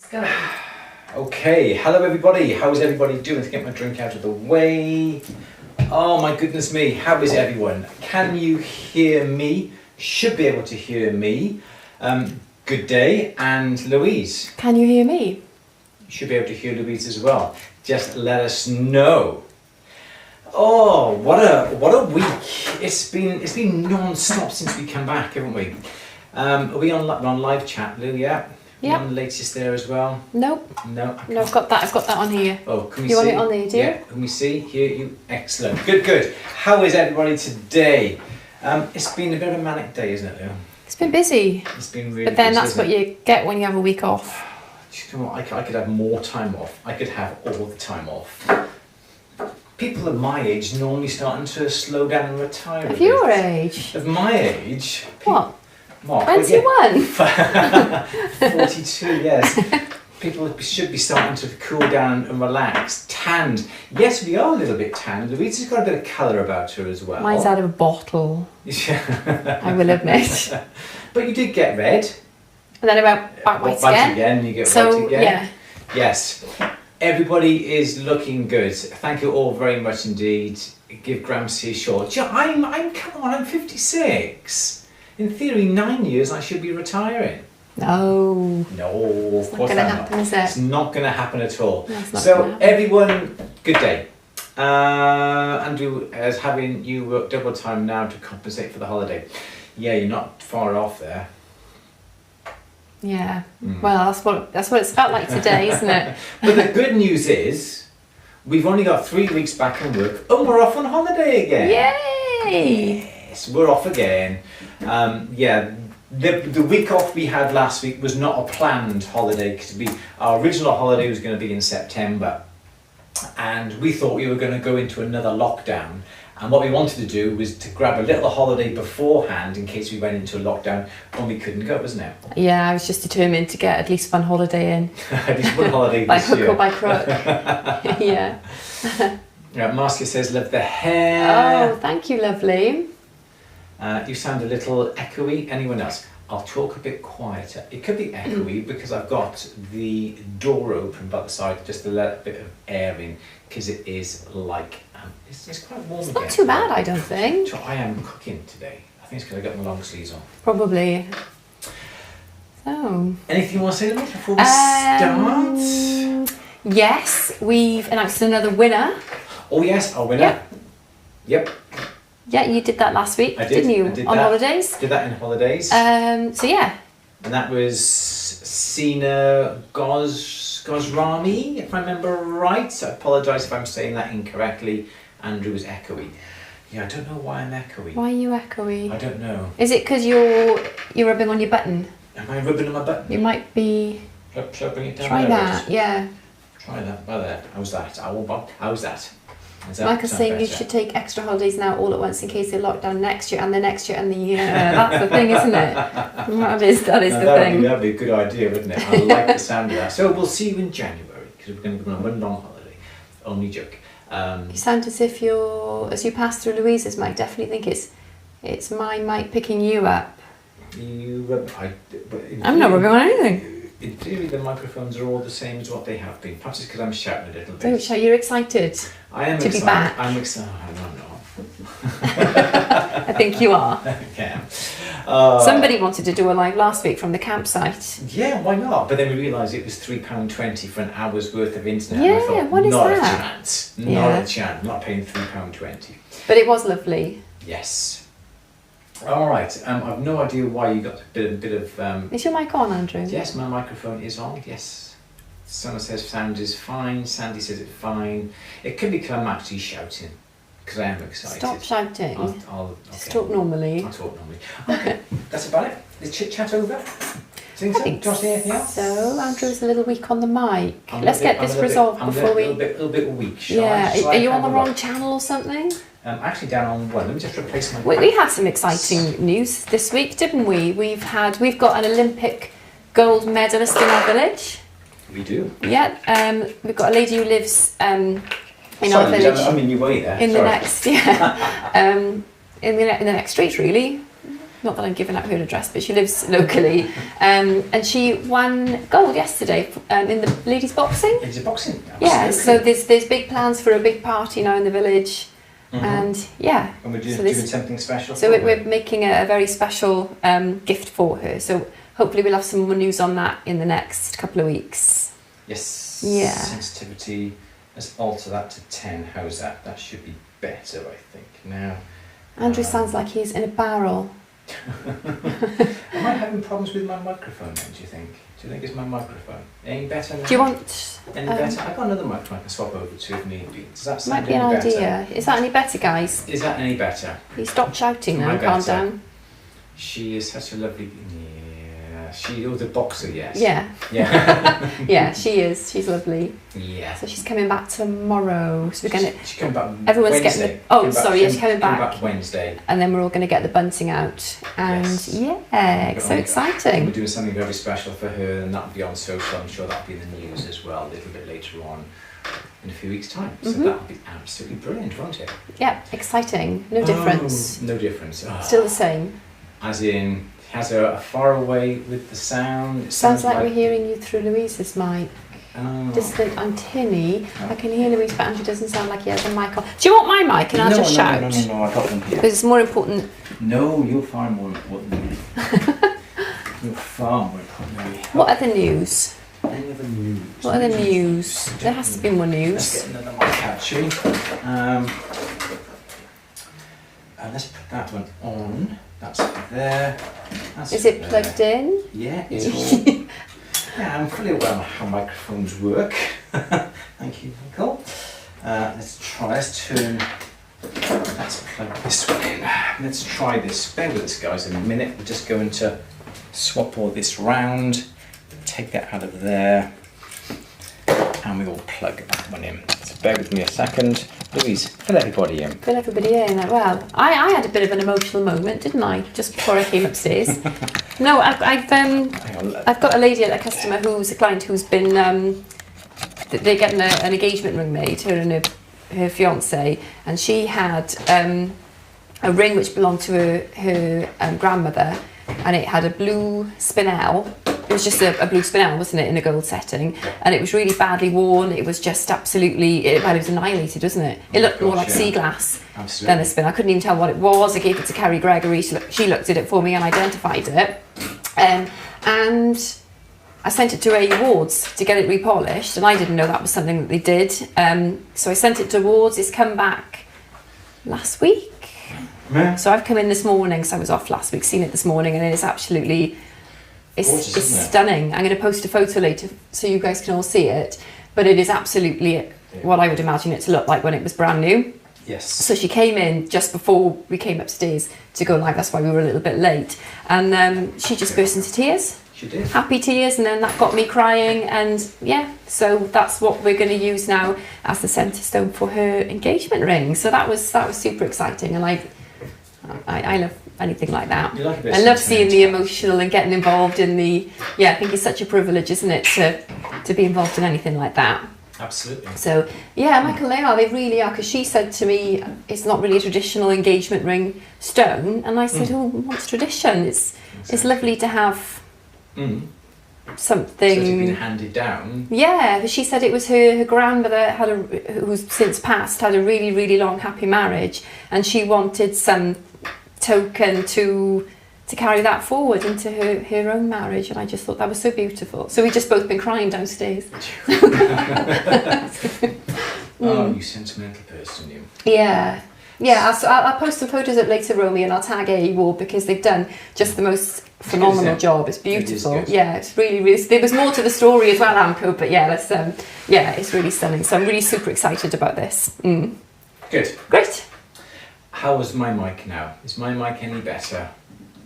Let's go. Okay, hello everybody. How's everybody doing? To get my drink out of the way. Oh my goodness me, how is everyone? Can you hear me? Should be able to hear me. Good day, and Louise. Can you hear me? You should be able to hear Louise as well. Just let us know. Oh, what a week! It's been non-stop since we come back, haven't we? Are we on live chat, Lou? Yeah. Yeah. On the latest there as well. Nope. No. No, I've got that on here. Oh, can we you see? want it on there, do you? Yeah. Can we see? Hear you? Excellent. Good. How is everybody today? It's been a bit of a manic day, isn't it, Lou? It's been busy. It's been really. But then busy, that's what you get when you have a week off. Do you know what? I could have more time off. I could have all the time off. People of my age normally starting to slow down and retire. Of your age? Of my age. What? What? 21? 42, yes. People should be starting to cool down and relax. Tanned. Yes, we are a little bit tanned. Louisa's got a bit of colour about her as well. Mine's out of a bottle. I will admit. But you did get red. And then about back white again. You get so, white again. Yeah. Yes. Everybody is looking good. Thank you all very much indeed. Give Gramsci a short. Come on, I'm 56. In theory, 9 years I should be retiring. No. No, It's not going to happen, is it? It's not going to happen at all. No, it's not so gonna happen. everyone, good day. Andrew is having you work double time now to compensate for the holiday. Yeah, you're not far off there. Yeah. Well, that's what it's felt like today, isn't it? But the good news is, we've only got 3 weeks back in work and we're off on holiday again. Yay! Yes, we're off again. The week off we had last week was not a planned holiday, because our original holiday was going to be in September, and we thought we were going to go into another lockdown, and what we wanted to do was to grab a little holiday beforehand in case we went into a lockdown when we couldn't go, wasn't it? Yeah, I was just determined to get at least one holiday in. At least one holiday by this hook year. or by crook. Yeah. Yeah, Marcia says, love the hair. Oh, thank you, lovely. You sound a little echoey. Anyone else? I'll talk a bit quieter. It could be echoey because I've got the door open by the side just to let a bit of air in, because it is like, it's quite warm It's again. not too bad, I don't think. So I am cooking today. I think it's because I got my long sleeves on. Probably. So. Anything you want to say to me before we start? Yes, we've announced another winner. Oh yes, our winner. Yeah. Yep. Yeah, you did that last week, I did, didn't you? I did on that. holidays. Did that in holidays. So yeah. And that was Sina Gosrami, if I remember right. So I apologise if I'm saying that incorrectly. Andrew was echoey. Yeah, I don't know why I'm echoey. Why are you echoey? I don't know. Is it because you're rubbing on your button? Am I rubbing on my button? You might be. Shall I bring it down? Try there, that. Rose? Yeah. Try that. Well, there. How's that? How's that? Michael's saying you should take extra holidays now all at once in case they lock down next year and the next year and the year. That's the thing, isn't it? That is the thing. That'd be a good idea, wouldn't it? I like the sound of that. So we'll see you in January, because we're going to go on one long holiday. Only joke. You sound as if as you pass through Louise's mic, definitely think it's my mic picking you up. I'm not rubbing on anything. In theory, the microphones are all the same as what they have been. Perhaps it's because I'm shouting a little bit. Don't shout, you're excited. I am to excited. be back. I'm excited. I I think you are. Yeah. Somebody wanted to do a live last week from the campsite. Yeah, why not? But then we realised it was £3.20 for an hour's worth of internet. Yeah, and I thought, what is not that? A chance. Not Yeah. a chance. I'm not paying £3.20. But it was lovely. Yes. All right. I've no idea why you got a bit of. Is your mic on, Andrew? Yes, my microphone is on. Yes. Someone says sound is fine. Sandy says it's fine. It could be because I'm actually shouting, because I am excited. Stop shouting. Okay. Just talk normally. I'll talk normally. Okay, that's about it. The chit chat over. Think so? Do you want to say anything else? So, Andrew's a little weak on the mic. I'm Let's get this resolved before we. A little bit weak. Yeah. Are you on the wrong channel or something? Actually, down on one. Let me just replace my. We had some exciting news this week, didn't we? We've got an Olympic gold medalist in our village. We do. Yeah. We've got a lady who lives in our village. I'm in your way there. In the next, in the next street, really. not that I'm giving out her address, but she lives locally. And she won gold yesterday in the ladies' boxing. Ladies' boxing, absolutely. Yeah, so there's big plans for a big party now in the village. And yeah. And we're doing something special. So we're making a very special gift for her. So hopefully we'll have some more news on that in the next couple of weeks. Yes. Yeah. Sensitivity. Let's alter that to 10. How's that? That should be better, I think. Now. Andrew sounds like he's in a barrel. Am I having problems with my microphone then, do you think? Do you think it's my microphone? Any better now? Do you want... Any better? I've got another microphone I can swap over to if need be. Does that sound Might be an any better? idea. Is that any better, guys? Is that any better? You stop shouting now, Am I calm better? down. She is such a lovely... Yeah. She was a boxer, yes. Yeah. Yeah. Yeah, she is. She's lovely. Yeah. So she's coming back tomorrow. So we're going to... She's coming back Everyone's Wednesday. getting the... Oh, sorry, yeah, she's coming back. Wednesday. And then we're all going to get the bunting out. And yeah, so We're exciting. doing something very special for her, and that'll be on social. I'm sure that'll be in the news as well a little bit later on in a few weeks' time. So that'll be absolutely brilliant, won't it? Yeah, exciting. No difference. No difference. Oh. Still the same. As in, has her far away with the sound. It Sounds like we're hearing you through Louise's mic. Oh. Distant and tinny. I can hear Louise, but Andrew doesn't sound like he has a mic on. Do you want my mic and I'll just shout? No, I got them here. Because it's more important. No, you're far more important than me. You're far more important than me. What are the news? Any other news? What are the news? There has to be more Let's news. get another mic out, shall we? Let's put that one on. That's there. That's Is it there. plugged in? Yeah, it's all. Yeah, I'm fully aware of how microphones work. Thank you, Michael. Let's turn. Let's plug this one in. Let's try this. Bear with us, guys, in a minute. We're just going to swap all this round, take that out of there, and we will plug that one in. So bear with me a second. Louise, fill everybody in. Fill everybody in. Well, I had a bit of an emotional moment, didn't I? Just before I came upstairs. No, I've got a lady, a customer who's a client who's been they're getting an engagement ring made, her and her fiance, and she had a ring which belonged to her grandmother, and it had a blue spinel. It was just a blue spinel, wasn't it, in a gold setting, and it was really badly worn. It was just absolutely, it was annihilated, wasn't it? It looked more like sea glass than a spin. I couldn't even tell what it was. I gave it to Carrie Gregory. She looked at it for me and identified it. And I sent it to A Wards to get it repolished, and I didn't know that was something that they did. So I sent it to Wards. It's come back last week. Yeah. So I've come in this morning, so I was off last week, seen it this morning, and it's absolutely... It's stunning. I'm going to post a photo later so you guys can all see it, but it is absolutely what I would imagine it to look like when it was brand new. Yes. So she came in just before we came upstairs to go live. That's why we were a little bit late, and she just burst into tears. She did. Happy tears, and then that got me crying, and yeah, so that's what we're going to use now as the centre stone for her engagement ring. So that was super exciting, and I love anything like that. You like a bit I love seeing the emotional and getting involved in the, I think it's such a privilege, isn't it, to be involved in anything like that. Absolutely. So yeah, Michael, they really are, because she said to me, it's not really a traditional engagement ring stone, and I said, oh, what's tradition? It's lovely to have something. So it's been handed down. Yeah, she said it was her grandmother who's since passed, had a really, really long happy marriage, and she wanted some token to carry that forward into her own marriage, and I just thought that was so beautiful. So we've just both been crying downstairs. Oh, you sentimental person, you. Yeah, I'll post some photos up later, Romy, and I'll tag A Wall, because they've done just the most phenomenal job. It's beautiful. It is good. Yeah, it's really, really. There was more to the story as well, Amco, but yeah, it's really stunning. So I'm really super excited about this. Good. Great. How is my mic now? Is my mic any better?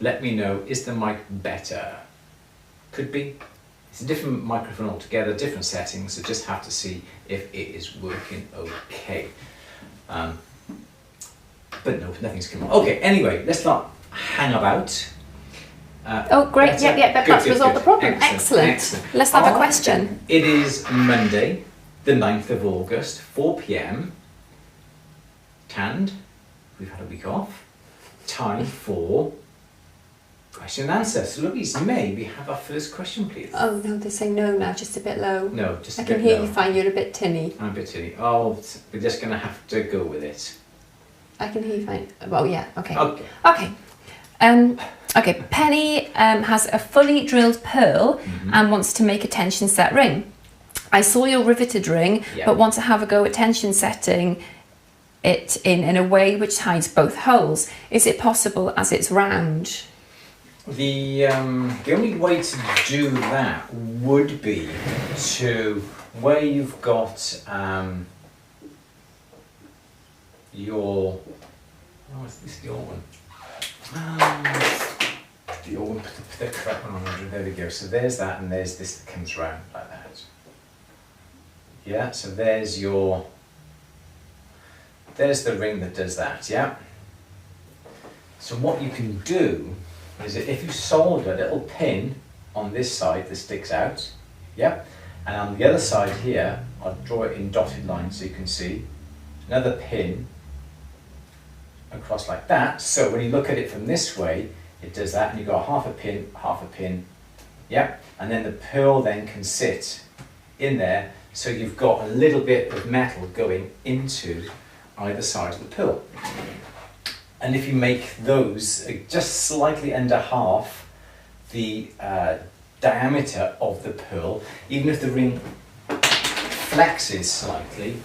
Let me know. Is the mic better? Could be. It's a different microphone altogether, different settings, so just have to see if it is working okay. But no, nothing's come on. Okay, anyway, let's not hang about. Oh, great. Better. Yeah, that's resolved the problem. Excellent. Let's have a question. It is Monday, the 9th of August, 4 p.m. Tanned. We've had a week off. Time for question and answer. So Louise, may we have our first question, please? Oh no, they're saying no now, just a bit low. No, just a I bit can hear low. you fine, you're a bit tinny. I'm a bit tinny. Oh, we're just going to have to go with it. I can hear you fine. Well, yeah, okay. Okay. Okay. Okay, Penny has a fully drilled pearl and wants to make a tension set ring. I saw your riveted ring, but want to have a go at tension setting it in a way which hides both holes. Is it possible as it's round? The only way to do that would be to where you've got your, oh, is this the old one? The old one, put the correct one on, Andrew. There we go. So there's that, and there's this that comes round like that. Yeah. So there's your. There's the ring that does that. Yeah. So what you can do is that if you solder a little pin on this side that sticks out, yeah, and on the other side here, I'll draw it in dotted lines so you can see another pin across like that. So when you look at it from this way, it does that, and you've got half a pin, yeah, and then the pearl then can sit in there, so you've got a little bit of metal going into either side of the pearl. And if you make those just slightly under half the diameter of the pearl, even if the ring flexes slightly,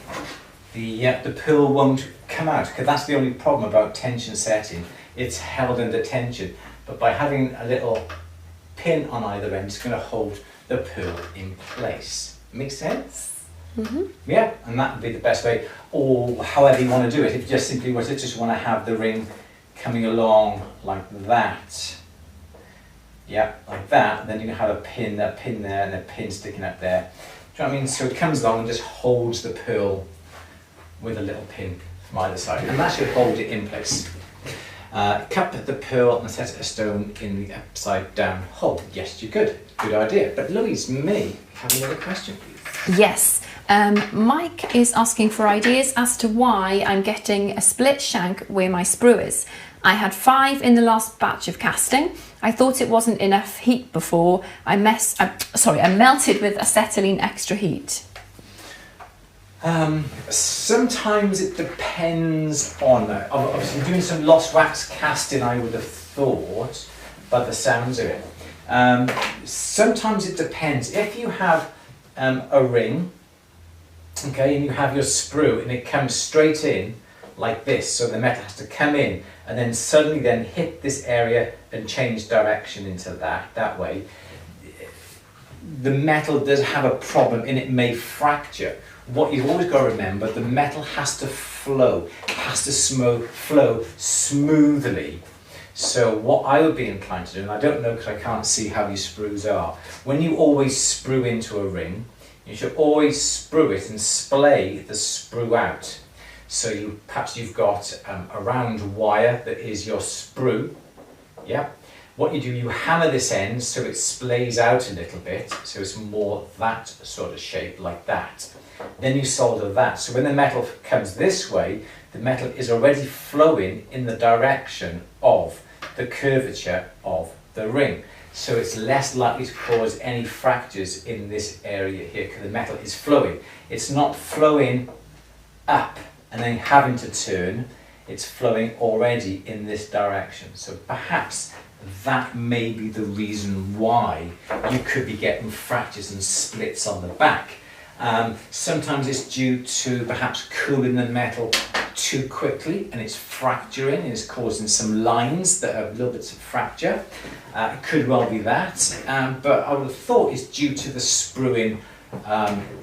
the pearl won't come out, because that's the only problem about tension setting. It's held under tension, but by having a little pin on either end, it's going to hold the pearl in place. Make sense? Mm-hmm. Yeah, and that would be the best way, or however you want to do it. If you just simply want to have the ring coming along like that, yeah, like that, then you can have a pin there, and a pin sticking up there. Do you know what I mean? So it comes along and just holds the pearl with a little pin from either side, and that should hold it in place. Cup the pearl and set a stone in the upside down hole. Yes, you could. Good idea. But Louise, may have another question, please? Yes. Mike is asking for ideas as to why I'm getting a split shank where my sprue is. I had 5 in the last batch of casting. I thought it wasn't enough heat before. I melted with acetylene extra heat. Sometimes it depends on, obviously doing some lost wax casting, I would have thought, by the sounds of it. Sometimes it depends. If you have a ring, okay, and you have your sprue and it comes straight in like this, so the metal has to come in and then suddenly then hit this area and change direction into that way, the metal does have a problem and it may fracture. What you've always got to remember, the metal has to flow, flow smoothly. So what I would be inclined to do, and I don't know because I can't see how these sprues are, when you always sprue into a ring, you should always sprue it and splay the sprue out. So perhaps you've got a round wire that is your sprue, yeah. What you do, you hammer this end so it splays out a little bit, so it's more that sort of shape, like that. Then you solder that. So when the metal comes this way, the metal is already flowing in the direction of the curvature of the ring. So it's less likely to cause any fractures in this area here, because the metal is flowing. It's not flowing up and then having to turn, it's flowing already in this direction. So perhaps that may be the reason why you could be getting fractures and splits on the back. Sometimes it's due to perhaps cooling the metal too quickly and it's fracturing and it's causing some lines that have little bits of fracture. It could well be that, but I would have thought it's due to the sprueing.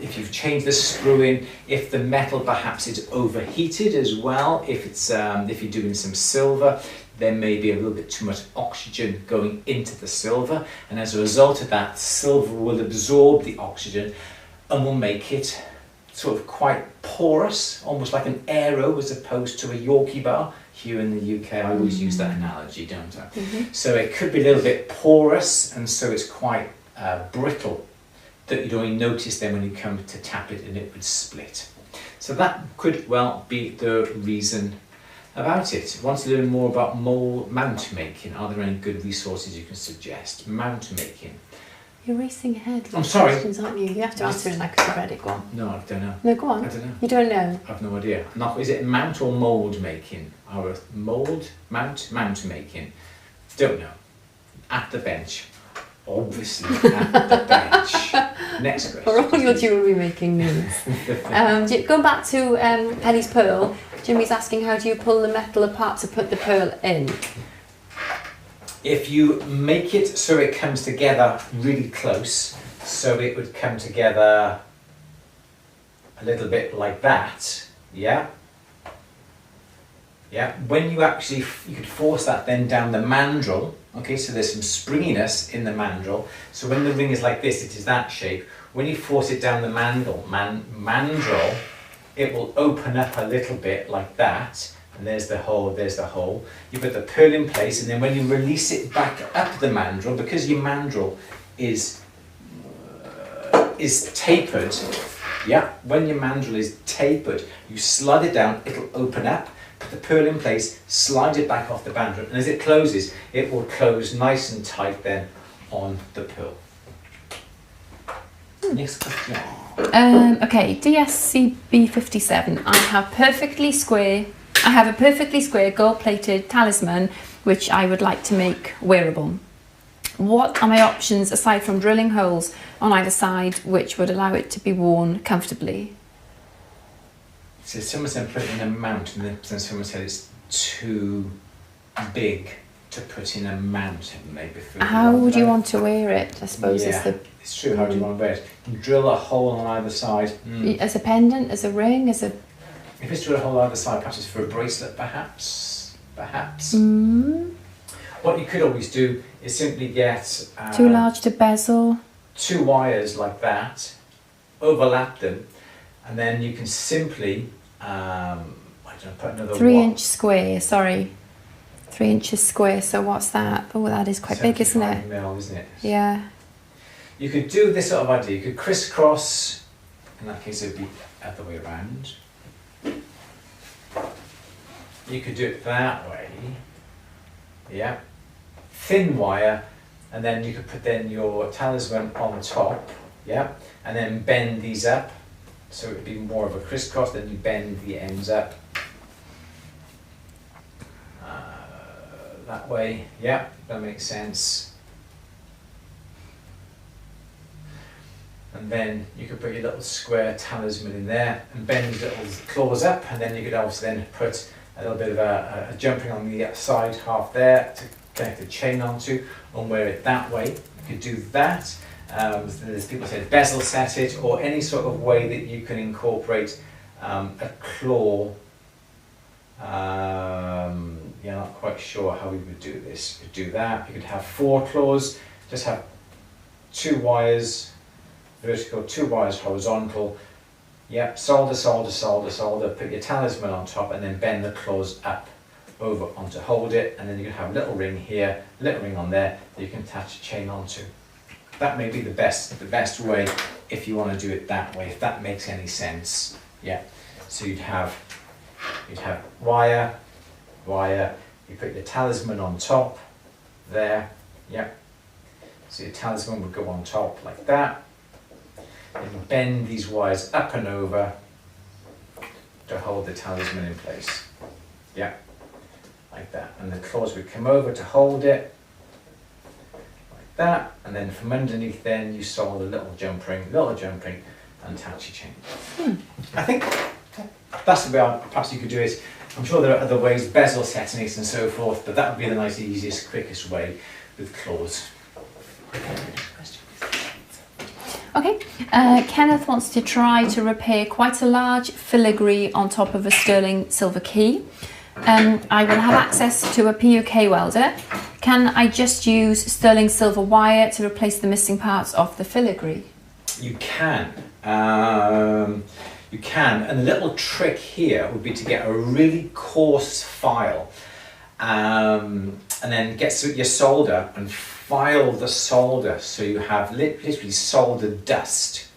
If you've changed the sprueing, if the metal perhaps is overheated as well, if you're doing some silver, there may be a little bit too much oxygen going into the silver, and as a result of that, silver will absorb the oxygen and will make it sort of quite porous, almost like an aero as opposed to a Yorkie bar. Here in the UK, I always use that analogy, don't I? Mm-hmm. So it could be a little bit porous, and so it's quite brittle, that you'd only notice then when you come to tap it and it would split. So that could well be the reason about it. Want to learn more about mount making? Are there any good resources you can suggest? Mount making. You're racing ahead with I'm sorry. questions, aren't you? You have to answer it like you've read it. Go on. No, I don't know. No, go on. I don't know. You don't know? I've no idea. Is it mount or mould making? Or a mould? Mount making? Don't know. At the bench. Obviously at the bench. Next question. For all your jewellery making needs. Going back to Penny's pearl, Jimmy's asking, how do you pull the metal apart to put the pearl in? If you make it so it comes together really close, so it would come together a little bit like that, yeah? Yeah, when you could force that then down the mandrel, okay, so there's some springiness in the mandrel, so when the ring is like this, it is that shape. When you force it down the mandrel, it will open up a little bit like that, and there's the hole. You put the pearl in place, and then when you release it back up the mandrel, because your mandrel is tapered, yeah, when your mandrel is tapered, you slide it down, it'll open up, put the pearl in place, slide it back off the mandrel, and as it closes, it will close nice and tight then on the pearl. Next question. Okay, DSCB57. I have a perfectly square gold-plated talisman which I would like to make wearable. What are my options aside from drilling holes on either side which would allow it to be worn comfortably? So someone said put it in a mount, and then someone said it's too big to put in a mount, haven't they? How would you want to wear it, I suppose, yeah, it's true. How do you want to wear it? You drill a hole on either side. As a pendant, as a ring, as a... If it's drill a hole on either side, perhaps it's for a bracelet, perhaps. What you could always do is simply get... too large to bezel. 2 wires like that, overlap them, and then you can simply, put another 3 inch square, sorry. 3 inches square, so what's that? Oh, that is quite big, isn't it? Mil, isn't it? Yeah. You could do this sort of idea. You could crisscross, in that case it would be the other way around. You could do it that way, yeah. Thin wire, and then you could put then your talisman on top, yeah, and then bend these up, so it would be more of a crisscross, then you bend the ends up. That way, yeah, that makes sense. And then you could put your little square talisman in there and bend these little claws up, and then you could also then put a little bit of a jumping on the side half there to connect the chain onto and wear it that way. You could do that. There's people said bezel set it, or any sort of way that you can incorporate a claw. Yeah, not quite sure how we would do this. You could do that. You could have 4 claws, just have 2 wires vertical, 2 wires horizontal. Yep, solder, put your talisman on top and then bend the claws up over onto hold it, and then you can have a little ring here, little ring on there that you can attach a chain onto. That may be the best way if you want to do it that way, if that makes any sense. Yeah, so you'd have wire, you put your talisman on top there, yeah. So your talisman would go on top like that. You bend these wires up and over to hold the talisman in place. Yeah, like that. And the claws would come over to hold it, like that. And then from underneath then you solder a little jump ring, and attach your chain. I think that's the way perhaps you could do it. I'm sure there are other ways, bezel setting it and so forth, but that would be the nice, easiest, quickest way with claws. Okay, Kenneth wants to try to repair quite a large filigree on top of a sterling silver key. I will have access to a PUK welder. Can I just use sterling silver wire to replace the missing parts of the filigree? You can. You can, and the little trick here would be to get a really coarse file and then get your solder and file the solder so you have literally solder dust.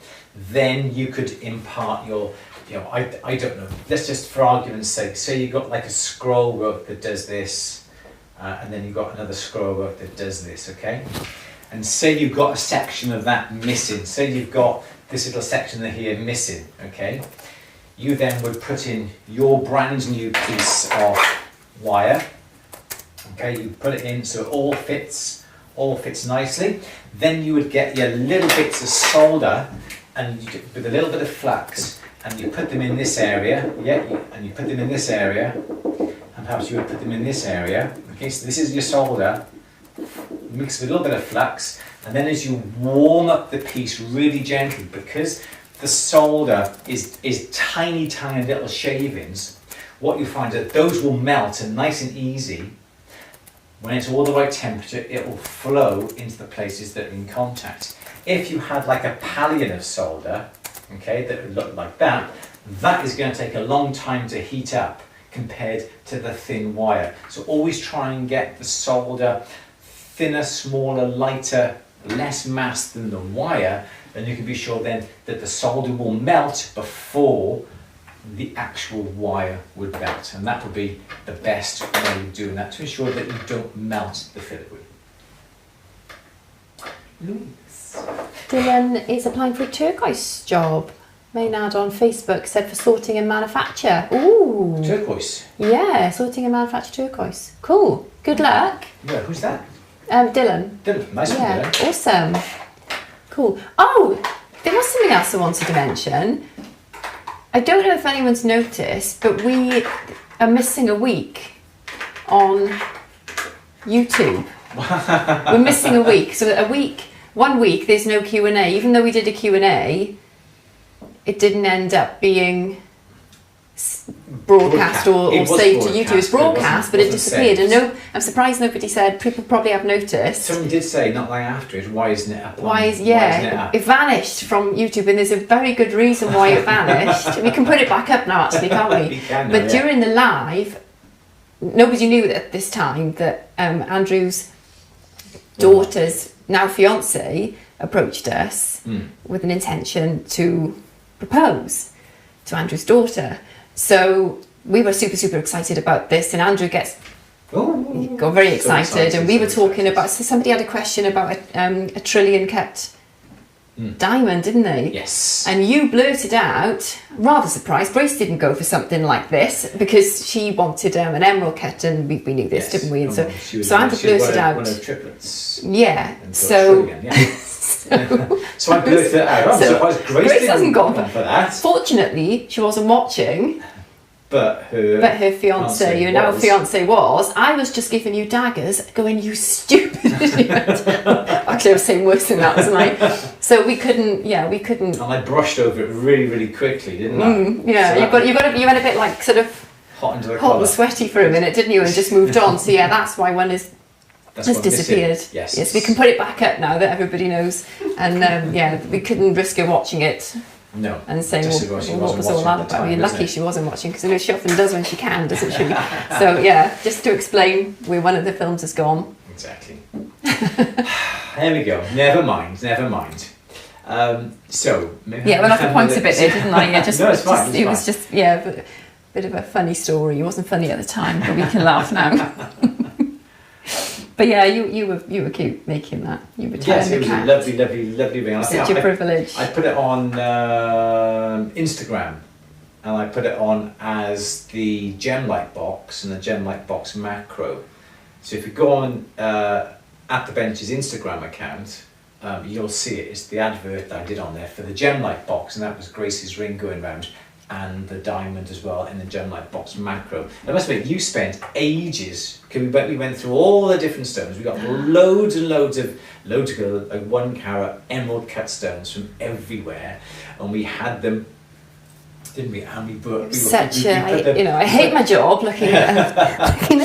Then you could impart your you know, I don't know. Let's just, for argument's sake, say you've got like a scroll rope that does this, and then you've got another scroll rope that does this, okay? And say you've got a section of that missing. Say you've got this little section here missing, okay? You then would put in your brand new piece of wire, okay? You put it in so it all fits nicely. Then you would get your little bits of solder and with a little bit of flux, and you put them in this area, and you put them in this area, and perhaps you would put them in this area. Okay, so this is your solder, mix with a little bit of flux, and then as you warm up the piece really gently, because the solder is tiny little shavings, what you find is that those will melt, and nice and easy, when it's all the right temperature, it will flow into the places that are in contact. If you had like a pallion of solder, okay, that would look like that, that is going to take a long time to heat up compared to the thin wire. So always try and get the solder thinner, smaller, lighter, less mass than the wire, and you can be sure then that the solder will melt before the actual wire would melt, and that would be the best way of doing that to ensure that you don't melt the filigree. Louise. Dylan is applying for a turquoise job. Maynard on Facebook said for sorting and manufacture. Ooh. Turquoise? Yeah, sorting and manufacture turquoise. Cool. Good luck. Yeah, who's that? Dylan. Dylan. Nice one, Yeah, Dylan. awesome. Cool. Oh, there was something else I wanted to mention. I don't know if anyone's noticed, but we are missing a week on YouTube. We're missing a week. So 1 week, there's no Q&A. Even though we did a Q&A, it didn't end up being broadcast or saved to YouTube. It was broadcast, but it disappeared. Saved. And I'm surprised nobody said. People probably have noticed. Someone did say not long after it, why isn't it up? It vanished from YouTube, and there's a very good reason why it vanished. We can put it back up now, actually, can't we? We can now, but during the live, nobody knew at this time that Andrew's daughter's now fiance approached us with an intention to propose to Andrew's daughter. So we were super excited about this, and Andrew got very excited, and we were talking about. So somebody had a question about a trillion cut diamond, didn't they? Yes. And you blurted out, rather surprised. Grace didn't go for something like this because she wanted an emerald cut, and we knew this, didn't we? And so Andrew blurted out. One of triplets. Yeah. So. So I blurted it out. I'm surprised Grace hasn't gone for that. Fortunately, she wasn't watching. But her fiance, your now fiance was. I was just giving you daggers, going, you stupid idiot. Actually, I was saying worse than that, wasn't I? So we couldn't. And I brushed over it really quickly, didn't I? Yeah, so you went a bit like sort of hot and sweaty for a minute, didn't you? And just moved on. So yeah, that's why one has disappeared. Yes, we can put it back up now that everybody knows. And we couldn't risk her watching it. No. And saying what was all that about. You're lucky she wasn't watching, because she often does when she can, doesn't she? So yeah, just to explain where one of the films has gone. Exactly. There we go. Never mind. So maybe I went off the points a bit there, didn't I? Yeah, just, no, it's fine. It was just a bit of a funny story. It wasn't funny at the time, but we can laugh now. But yeah, you were cute making that. You were yes, it was a lovely ring. Such a privilege. I put it on Instagram, and I put it on as the Gemlight box and the Gemlight box macro. So if you go on At The Bench's Instagram account, you'll see it. It's the advert that I did on there for the Gemlight box, and that was Grace's ring going round, and the diamond as well in the Gemlight box macro. I must admit, you spent ages, because we went through all the different stones. We got loads of 1 carat emerald cut stones from everywhere, and we had them, didn't we? And I hate my job looking at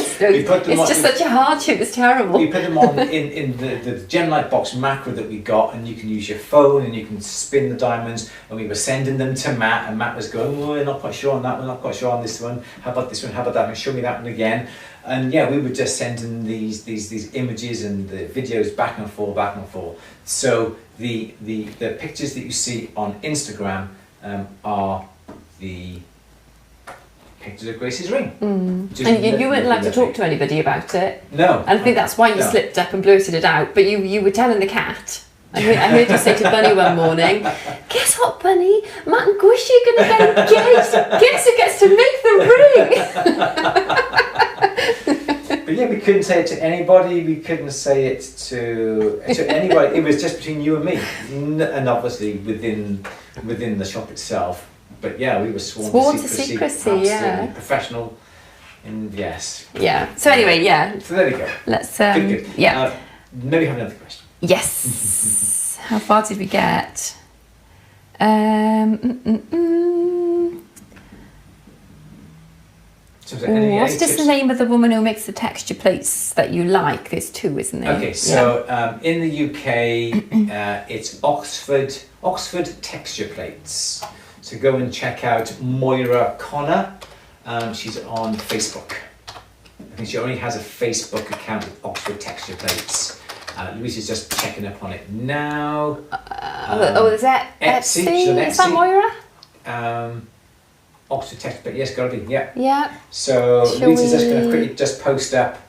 stones. It's just such a hardship. It's terrible. We put them on in the Gemlight box macro that we got, and you can use your phone and you can spin the diamonds, and we were sending them to Matt, and Matt was going, oh, we're not quite sure on that one, not quite sure on this one, how about this one, how about that one, show me that one again. And yeah, we were just sending these images and the videos back and forth. So the pictures that you see on Instagram are the pictures of Grace's ring. And you weren't allowed to talk to anybody about it. No. And I think that's why you slipped up and blurted it out. But you were telling the cat. I heard you say to Bunny one morning, "Guess what, Bunny? Matt and Gushy are going to guess who gets to make the ring." But yeah, we couldn't say it to anybody. We couldn't say it to anybody. It was just between you and me, and obviously within the shop itself. But yeah, we were sworn to secrecy. Absolutely. Yeah. Professional. And yes. Yeah. So anyway, yeah. So there we go. Let's. Good. Yeah. Maybe have another question. Yes. How far did we get? So what's just the name of the woman who makes the texture plates that you like? There's two, isn't there? Okay, so in the UK, it's Oxford Texture Plates. So go and check out Moira Connor. She's on Facebook. I think she only has a Facebook account with Oxford Texture Plates. Louise is just checking up on it now. Is that Etsy? Is that Moira? Oxford Texture Plate, yes, gotta be, yeah. Yeah. So Louise is just going to quickly just post up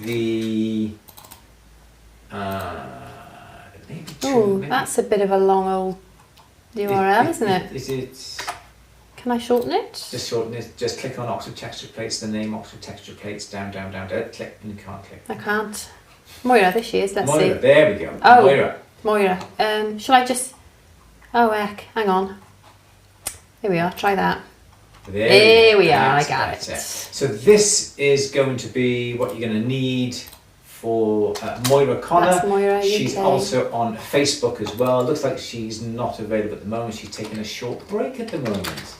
the. Oh, that's a bit of a long old URL, isn't it? Is it? Can I shorten it? Just shorten it. Just click on Oxford Texture Plates. The name Oxford Texture Plates. Down. Click, and you can't click. I can't. Moira, there she is. Let's see. Moira, there we go. Oh, Moira. Shall I just? Oh heck, hang on. Here we are. Try that. There we are. I got it. So this is going to be what you're going to need for Moira Connor. That's Moira. She's also on Facebook as well. Looks like she's not available at the moment. She's taking a short break at the moment.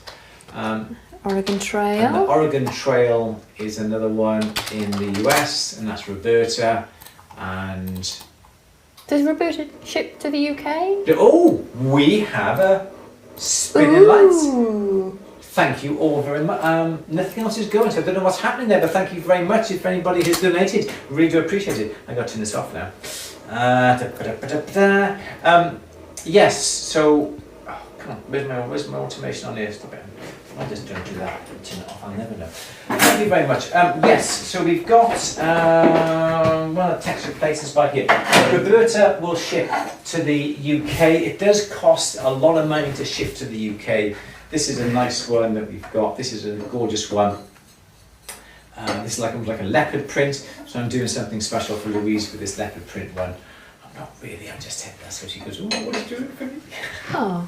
Oregon Trail. And the Oregon Trail is another one in the US, and that's Roberta. And does Roberta ship to the UK? Oh, we have a spinning lights. Ooh. Thank you all very much. Nothing else is going, so I don't know what's happening there, but thank you very much if anybody has donated. Really do appreciate it. I got to turn this off now. Yes, so come on, where's my automation on here? Stop it. I just don't do that. Turn it off. I'll never know. Thank you very much. Yes, so we've got one of the texture places by here. Roberta will ship to the UK. It does cost a lot of money to ship to the UK. This is a nice one that we've got. This is a gorgeous one. This is like a leopard print. So I'm doing something special for Louise with this leopard print one. I'm not really. I'm just hitting that. So she goes, "Oh, what are you doing for me?" Oh.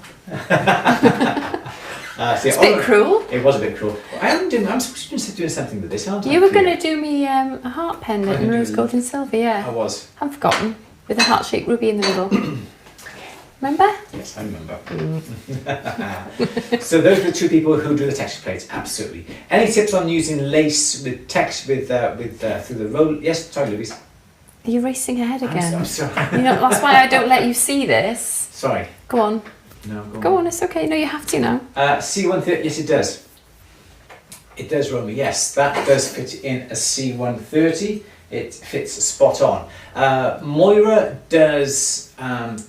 It's a bit cruel. It was a bit cruel. I'm supposed to be doing something with this, aren't I? You were going to do me a heart pendant in rose gold and silver, yeah. I was. I've forgotten. With a heart-shaped ruby in the middle. Remember? Yes, I remember. So those are the two people who do the texture plates. Absolutely. Any tips on using lace with text through the roll? Yes, sorry, Louise. Are you racing ahead again? I'm sorry. That's why I don't let you see this. Sorry. Go on. No, go on. It's okay. No, you have to now. C130. Yes, it does. It does, Romy. Yes, that does fit in a C130. It fits spot on. Moira does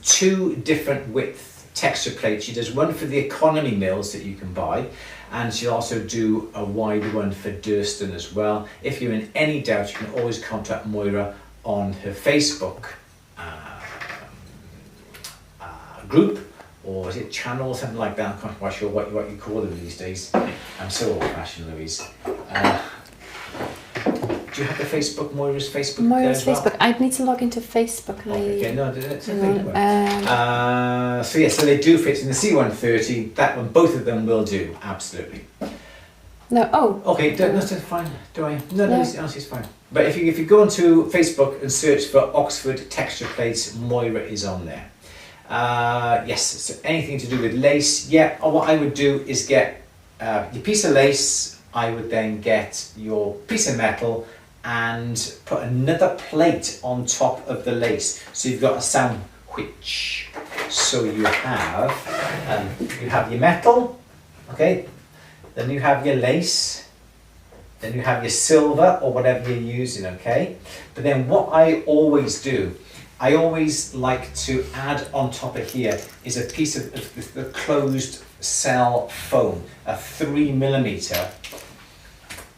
two different width texture plates. She does one for the economy mills that you can buy, and she'll also do a wide one for Durston as well. If you're in any doubt, you can always contact Moira on her Facebook group, or is it channel or something like that? I'm not quite sure what you call them these days. I'm so old-fashioned, Louise. Do you have the Facebook, Moira's Facebook? Moira's well? Facebook. I'd need to log into Facebook. Okay, no, that's a thing. So they do fit in the C130. That one, both of them will do, absolutely. No, Okay, that's fine. Do I? No, it's fine. But if you go onto Facebook and search for Oxford Texture Plates, Moira is on there. Yes, so anything to do with lace, yeah. What I would do is get your piece of lace. I would then get your piece of metal and put another plate on top of the lace. So you've got a sandwich. So you have your metal, okay. Then you have your lace. Then you have your silver or whatever you're using, okay. But then what I always do, I always like to add on top of here is a piece of the closed sell foam, a 3mm.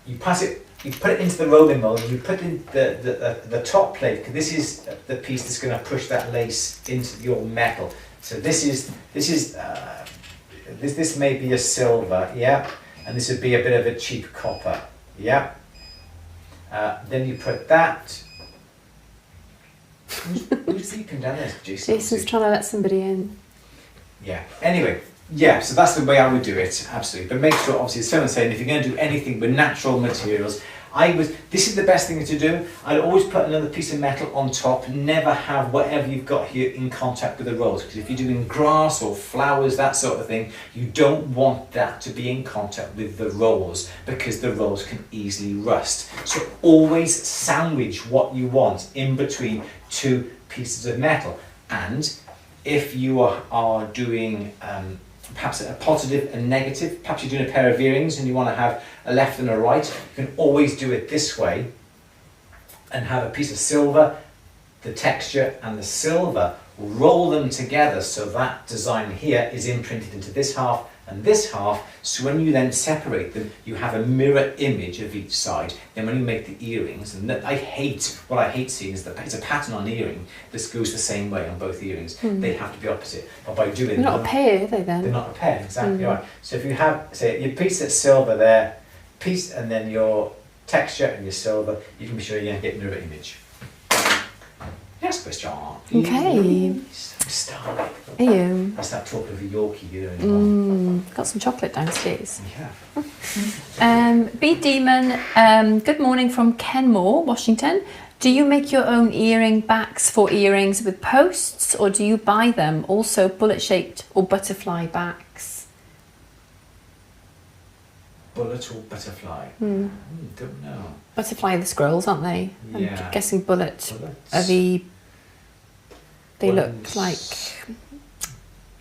You pass it, you put it into the rolling mold, you put in the top plate, because this is the piece that's going to push that lace into your metal. So this may be a silver, yeah, and this would be a bit of a cheap copper, yeah. Then you put that. Who's sleeping down there? Jason's trying to let somebody in. Yeah. Anyway, yeah. So that's the way I would do it. Absolutely. But make sure, obviously, as someone's saying, if you're going to do anything with natural materials, this is the best thing to do. I'd always put another piece of metal on top. Never have whatever you've got here in contact with the rolls, because if you're doing grass or flowers, that sort of thing, you don't want that to be in contact with the rolls, because the rolls can easily rust. So always sandwich what you want in between two pieces of metal. And if you are doing perhaps a positive and negative, perhaps you're doing a pair of earrings and you want to have a left and a right, you can always do it this way and have a piece of silver, the texture and the silver, roll them together so that design here is imprinted into this half and this half, so when you then separate them, you have a mirror image of each side. Then when you make the earrings, and what I hate seeing is that it's a pattern on earring that goes the same way on both earrings. They have to be opposite. But by doing They're not a pair, are they then? They're not a pair, exactly right. So if you have, say, your piece that's silver there, piece, and then your texture and your silver, you can be sure you're getting mirror image. Yes, question. Okay. Starlight. Ew. That's that talk of a Yorkie here. Got some chocolate downstairs. Yeah. B Demon, good morning from Kenmore, Washington. Do you make your own earring backs for earrings with posts, or do you buy them? Also bullet shaped or butterfly backs? Bullet or butterfly? Don't know. Butterfly are the scrolls, aren't they? Yeah. I'm guessing bullets are they look like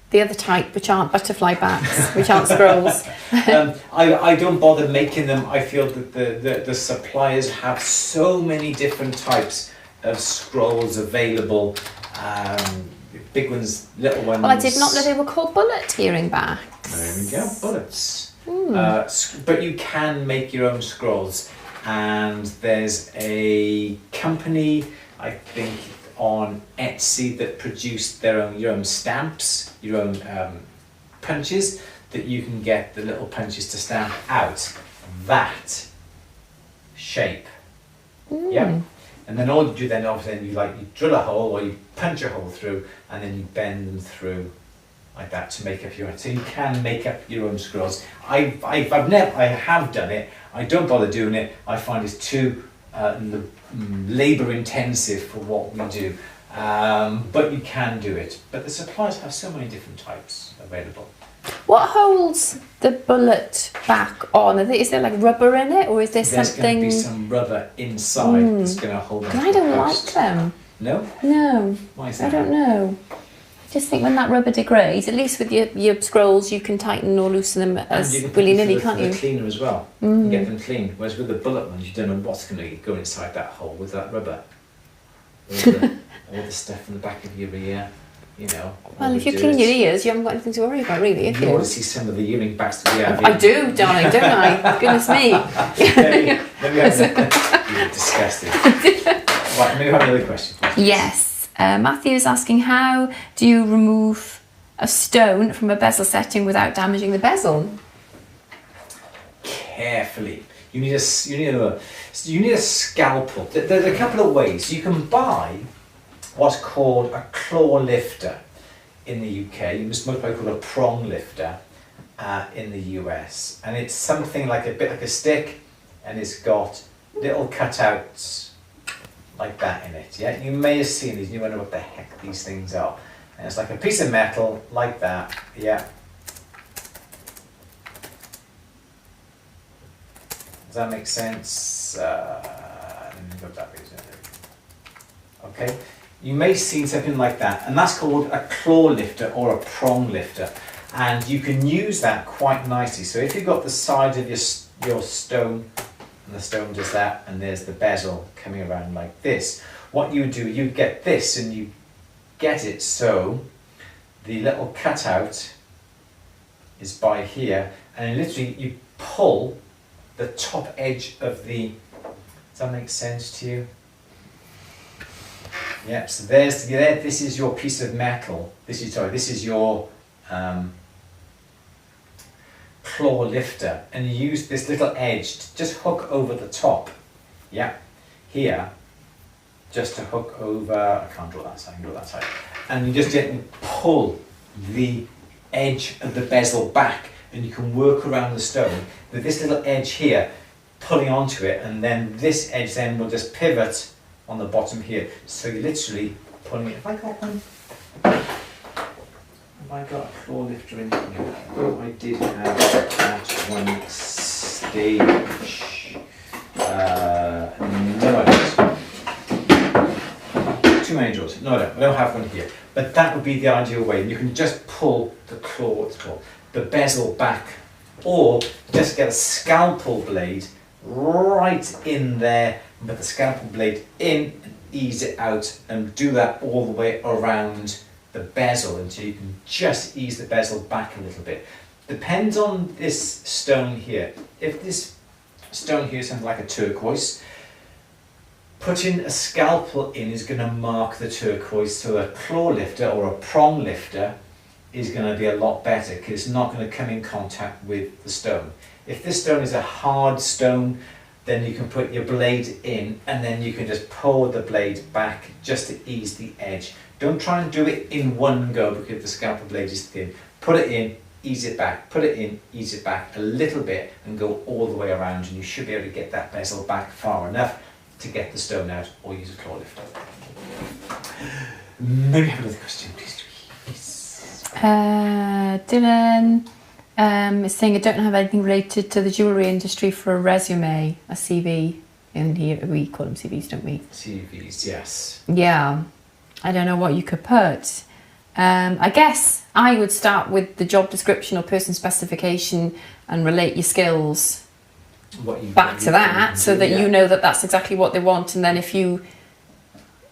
the other type, which aren't butterfly backs, which aren't scrolls. I don't bother making them. I feel that the suppliers have so many different types of scrolls available. Big ones, little ones. Well, I did not know they were called bullet earring backs. There we go, bullets. But you can make your own scrolls, and there's a company, I think, on Etsy that produced your own stamps, your own punches, that you can get the little punches to stamp out that shape. Yeah. And then all you do then, obviously, you drill a hole or you punch a hole through, and then you bend them through like that to make up your own. So you can make up your own scrolls. I have done it. I don't bother doing it. I find it's too labour intensive for what we do, but you can do it. But the suppliers have so many different types available. What holds the bullet back on? Is there like rubber in it, or is there There's something? going to be some rubber inside that's going to hold them. I don't like them. No? No. Why is that? I don't know. Just think when that rubber degrades, at least with your scrolls, you can tighten or loosen them as willy-nilly, can't you? The cleaner as well. You can get them clean. Whereas with the bullet ones, you don't know what's going to go inside that hole with that rubber. All the stuff in the back of your ear, you know. Well, if you clean your ears, you haven't got anything to worry about, really, if you you? want to see some of the earring backs that we have. I do, darling, don't I? Goodness me. You're disgusting. Right, maybe have another question. Yes. Matthew is asking, how do you remove a stone from a bezel setting without damaging the bezel? Carefully. You need a scalpel. There's a couple of ways. You can buy what's called a claw lifter in the UK. It's most probably called a prong lifter in the US, and it's something like a bit like a stick, and it's got little cutouts like that in it. Yeah, you may have seen these. You wonder what the heck these things are. And it's like a piece of metal like that. Yeah. Does that make sense? Okay. You may have seen something like that, and that's called a claw lifter or a prong lifter, and you can use that quite nicely. So if you've got the side of your stone, and the stone does that, and there's the bezel coming around like this, what you do, you get this, and you get it so the little cutout is by here, and literally you pull the top edge of the, does that make sense to you? Yep, so this is your piece of metal, this is your claw lifter, and you use this little edge to just hook over the top, yeah, here, just to hook over, I can't draw that side, I can draw that side, and you just gently pull the edge of the bezel back, and you can work around the stone with this little edge here, pulling onto it, and then this edge then will just pivot on the bottom here, so you're literally pulling it. Have I got one? Have I got a claw lifter in here? Oh, I did have that one stage. No, I don't. Too many drawers. No, I don't have one here. But that would be the ideal way. You can just pull the claw, what's it called, the bezel back, or just get a scalpel blade right in there, put the scalpel blade in and ease it out, and do that all the way around the bezel until you can just ease the bezel back a little bit. Depends on this stone here. If this stone here is something like a turquoise, putting a scalpel in is going to mark the turquoise, so a claw lifter or a prong lifter is going to be a lot better because it's not going to come in contact with the stone. If this stone is a hard stone, then you can put your blade in and then you can just pull the blade back just to ease the edge. Don't try and do it in one go because the scalpel blade is thin. Put it in, ease it back, put it in, ease it back a little bit and go all the way around, and you should be able to get that bezel back far enough to get the stone out, or use a claw lifter. Maybe have another question, please. Dylan is saying, I don't have anything related to the jewellery industry for a resume, a CV. In here, we call them CVs, don't we? CVs, yes. Yeah. I don't know what you could put. I guess I would start with the job description or person specification and relate your skills back to that, so that you know that that's exactly what they want. And then if you,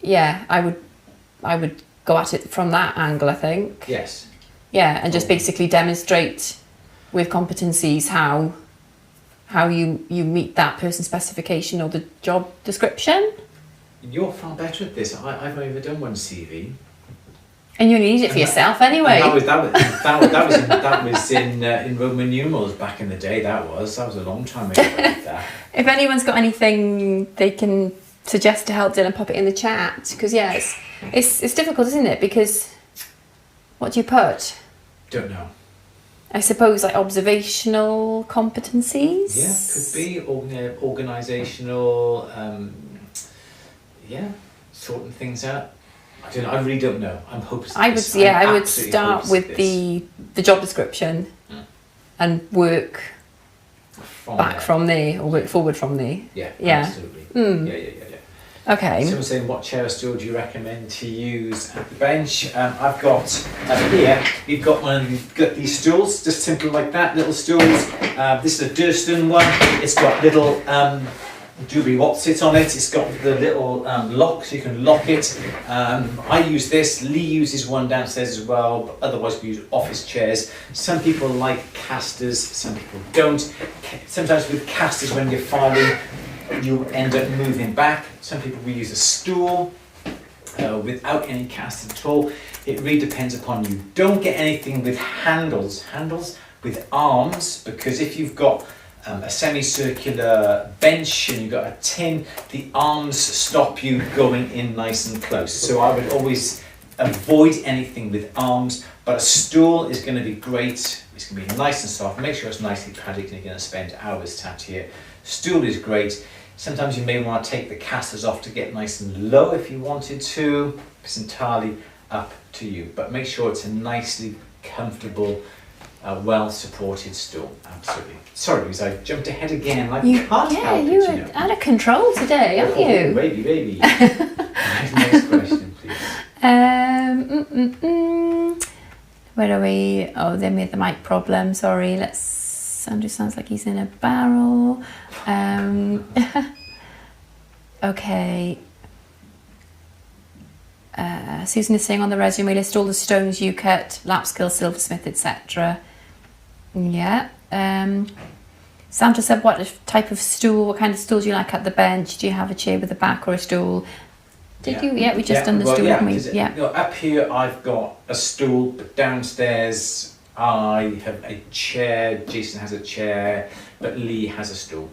I would go at it from that angle, I think. Yes. Yeah, and just basically demonstrate with competencies how you meet that person specification or the job description. You're far better at this. I've not even done one CV. And you only need it for yourself anyway. That was in Roman numerals back in the day. That was a long time ago. That. If anyone's got anything they can suggest to help Dylan, pop it in the chat, because it's difficult, isn't it? Because what do you put? Don't know. I suppose like observational competencies. Yeah, could be organisational. Sorting things out. I don't know. I really don't know. I'm hopeless. I would start with the job description and work back from there, or work forward from there. Yeah. Absolutely. Yeah. Okay. Someone saying, what chair or stool do you recommend to use at the bench? I've got here, you've got these stools, just simple like that, little stools. This is a Durston one. It's got little doobly what's on it. It's got the little lock, so you can lock it. I use this. Lee uses one downstairs as well, but otherwise we use office chairs. Some people like casters, some people don't. Sometimes with casters, when you're filing, you end up moving back. Some people will use a stool without any cast at all. It really depends upon you. Don't get anything with handles with arms, because if you've got a semicircular bench and you've got a tin, the arms stop you going in nice and close. So I would always avoid anything with arms, but a stool is going to be great. It's going to be nice and soft. Make sure it's nicely padded and you're going to spend hours sat here. Stool is great. Sometimes you may want to take the casters off to get nice and low if you wanted to. It's entirely up to you, but make sure it's a nicely comfortable, well supported stool. Absolutely. Sorry, Louise, I jumped ahead again. I can't help it, you were out of control today, aren't you? Baby. Next question, please. Where are we? Oh, then we had the mic problem. Sorry. Andrew sounds like he's in a barrel. Okay. Susan is saying, on the resume list all the stones you cut, lap skill, silversmith, etc. Yeah. Sandra said, what type of stool, what kind of stool do you like at the bench? Do you have a chair with a back or a stool? Did you? Yeah, we just done the stool, haven't we? Yeah. You know, up here I've got a stool, but downstairs I have a chair, Jason has a chair, but Lee has a stool.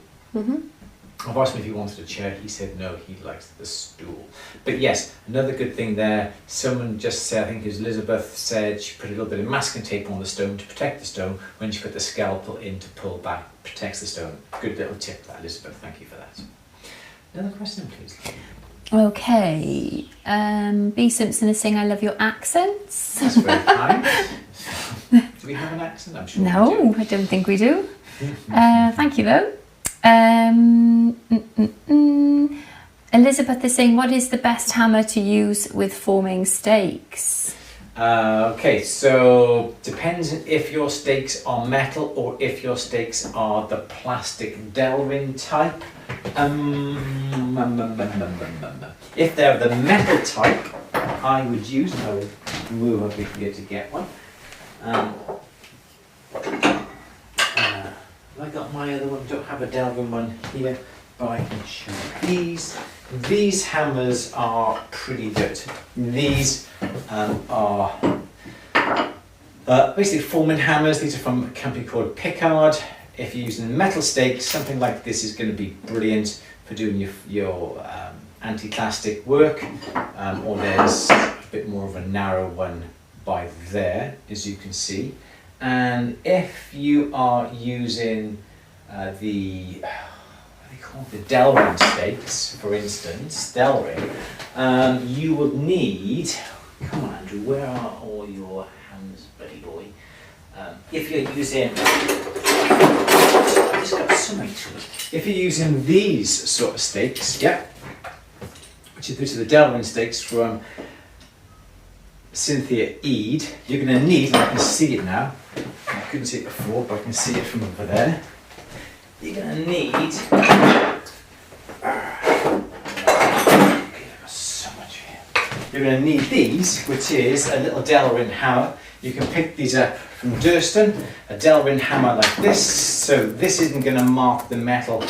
I've asked him if he wanted a chair, he said no, he likes the stool. But yes, another good thing there, someone just said, I think it was Elizabeth, said she put a little bit of masking tape on the stone to protect the stone. When she put the scalpel in to pull back, protects the stone. Good little tip that, Elizabeth, thank you for that. Another question, please. Okay. B. Simpson is saying, I love your accents. That's very kind. Do we have an accent? I'm sure No, we do. I don't think we do. Thank you though. Elizabeth is saying, what is the best hammer to use with forming stakes? Okay, so depends if your stakes are metal or if your stakes are the plastic Delrin type. If they're the metal type, I would use, and I will move over here to get one. I got my other one, don't have a Delrin one here, but I can show you these. These hammers are pretty good. These are basically forming hammers. These are from a company called Picard. If you're using metal stakes, something like this is going to be brilliant for doing your anti-plastic work. Or there's a bit more of a narrow one by there, as you can see. And if you are using the Delrin stakes, for instance, Delrin, you will need, come on Andrew, where are all your hammers, buddy boy? If you're using, I just got something to it. If you're using these sort of stakes, yeah, which is the Delrin stakes from Cynthia Eade, you're going to need, and I can see it now, I couldn't see it before, but I can see it from over there. You're going to need, so much here. You're going to need these, which is a little Delrin hammer. You can pick these up from Durston, a Delrin hammer like this, so this isn't going to mark the metal,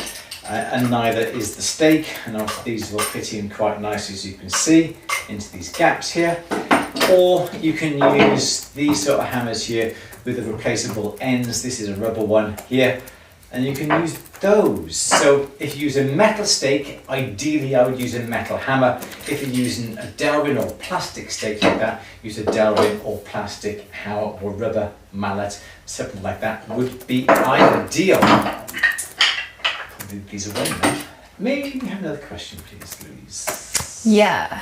and neither is the stake, and these will fit in quite nicely, as you can see, into these gaps here. Or you can use these sort of hammers here with the replaceable ends. This is a rubber one here, and you can use those. So if you use a metal stake, ideally I would use a metal hammer. If you're using a Delrin or plastic stake like that, use a Delrin or plastic hammer or rubber mallet, something like that would be ideal. Put these away now. Maybe we have another question, please, Louise. Yeah,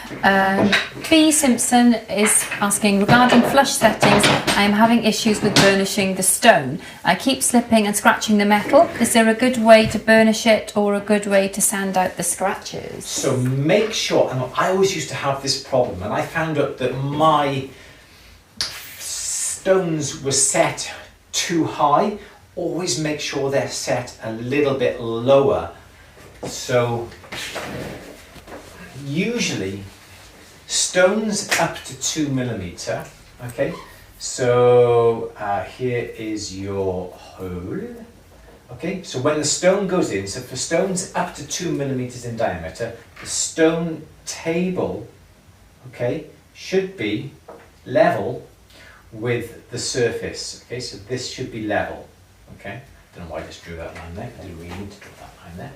B. Simpson is asking, regarding flush settings, I am having issues with burnishing the stone. I keep slipping and scratching the metal. Is there a good way to burnish it or a good way to sand out the scratches? So make sure, and I always used to have this problem, and I found out that my stones were set too high. Always make sure they're set a little bit lower. So usually stones up to 2 millimeter, okay, so here is your hole, okay, so when the stone goes in, so for stones up to 2 millimeters in diameter, the stone table, okay, should be level with the surface, okay, so this should be level, okay, I don't know why I just drew that line there, I didn't really need to draw that line there.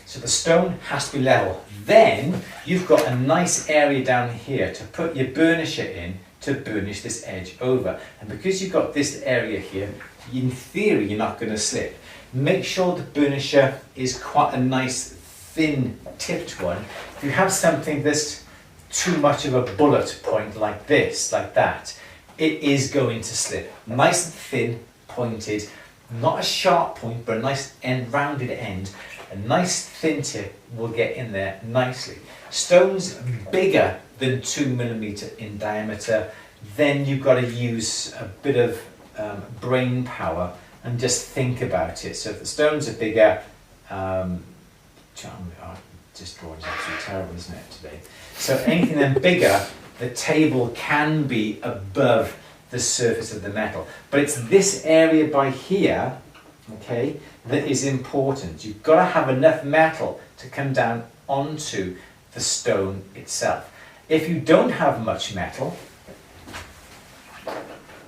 So the stone has to be level. Then you've got a nice area down here to put your burnisher in to burnish this edge over. And because you've got this area here, in theory you're not going to slip. Make sure the burnisher is quite a nice thin tipped one. If you have something that's too much of a bullet point like this, like that, it is going to slip. Nice and thin, pointed, not a sharp point, but a nice end, rounded end. A nice thin tip will get in there nicely. Stones bigger than 2 millimeter in diameter, then you've got to use a bit of brain power and just think about it. So if the stones are bigger, just drawing is absolutely terrible, isn't it, today? So anything then bigger, the table can be above the surface of the metal. But it's this area by here, okay, that is important. You've got to have enough metal to come down onto the stone itself. If you don't have much metal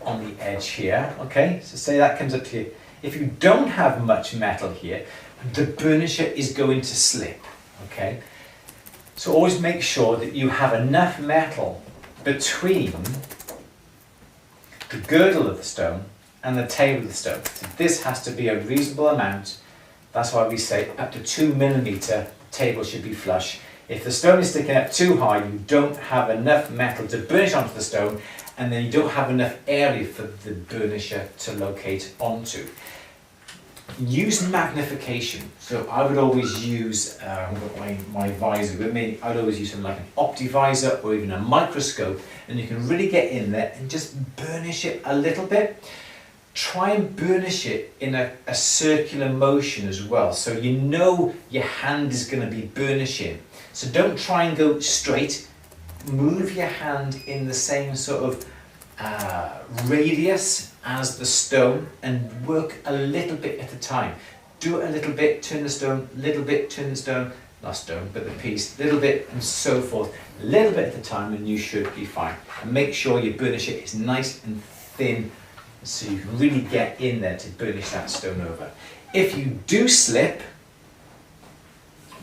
on the edge here, okay, so say that comes up to here. If you don't have much metal here, the burnisher is going to slip, okay? So always make sure that you have enough metal between the girdle of the stone and the tail of the stone. So this has to be a reasonable amount. That's why we say up to 2mm table should be flush. If the stone is sticking up too high, you don't have enough metal to burnish onto the stone, and then you don't have enough area for the burnisher to locate onto. Use magnification. So I would always use, I've got my visor with me, I'd always use something like an optivisor or even a microscope, and you can really get in there and just burnish it a little bit. Try and burnish it in a circular motion as well, so you know your hand is going to be burnishing. So don't try and go straight. Move your hand in the same sort of radius as the stone and work a little bit at a time. Do it a little bit, turn the stone, little bit, turn the stone, not stone, but the piece, little bit, and so forth. A little bit at a time, and you should be fine. And make sure your burnisher is nice and thin, so you can really get in there to burnish that stone over. If you do slip,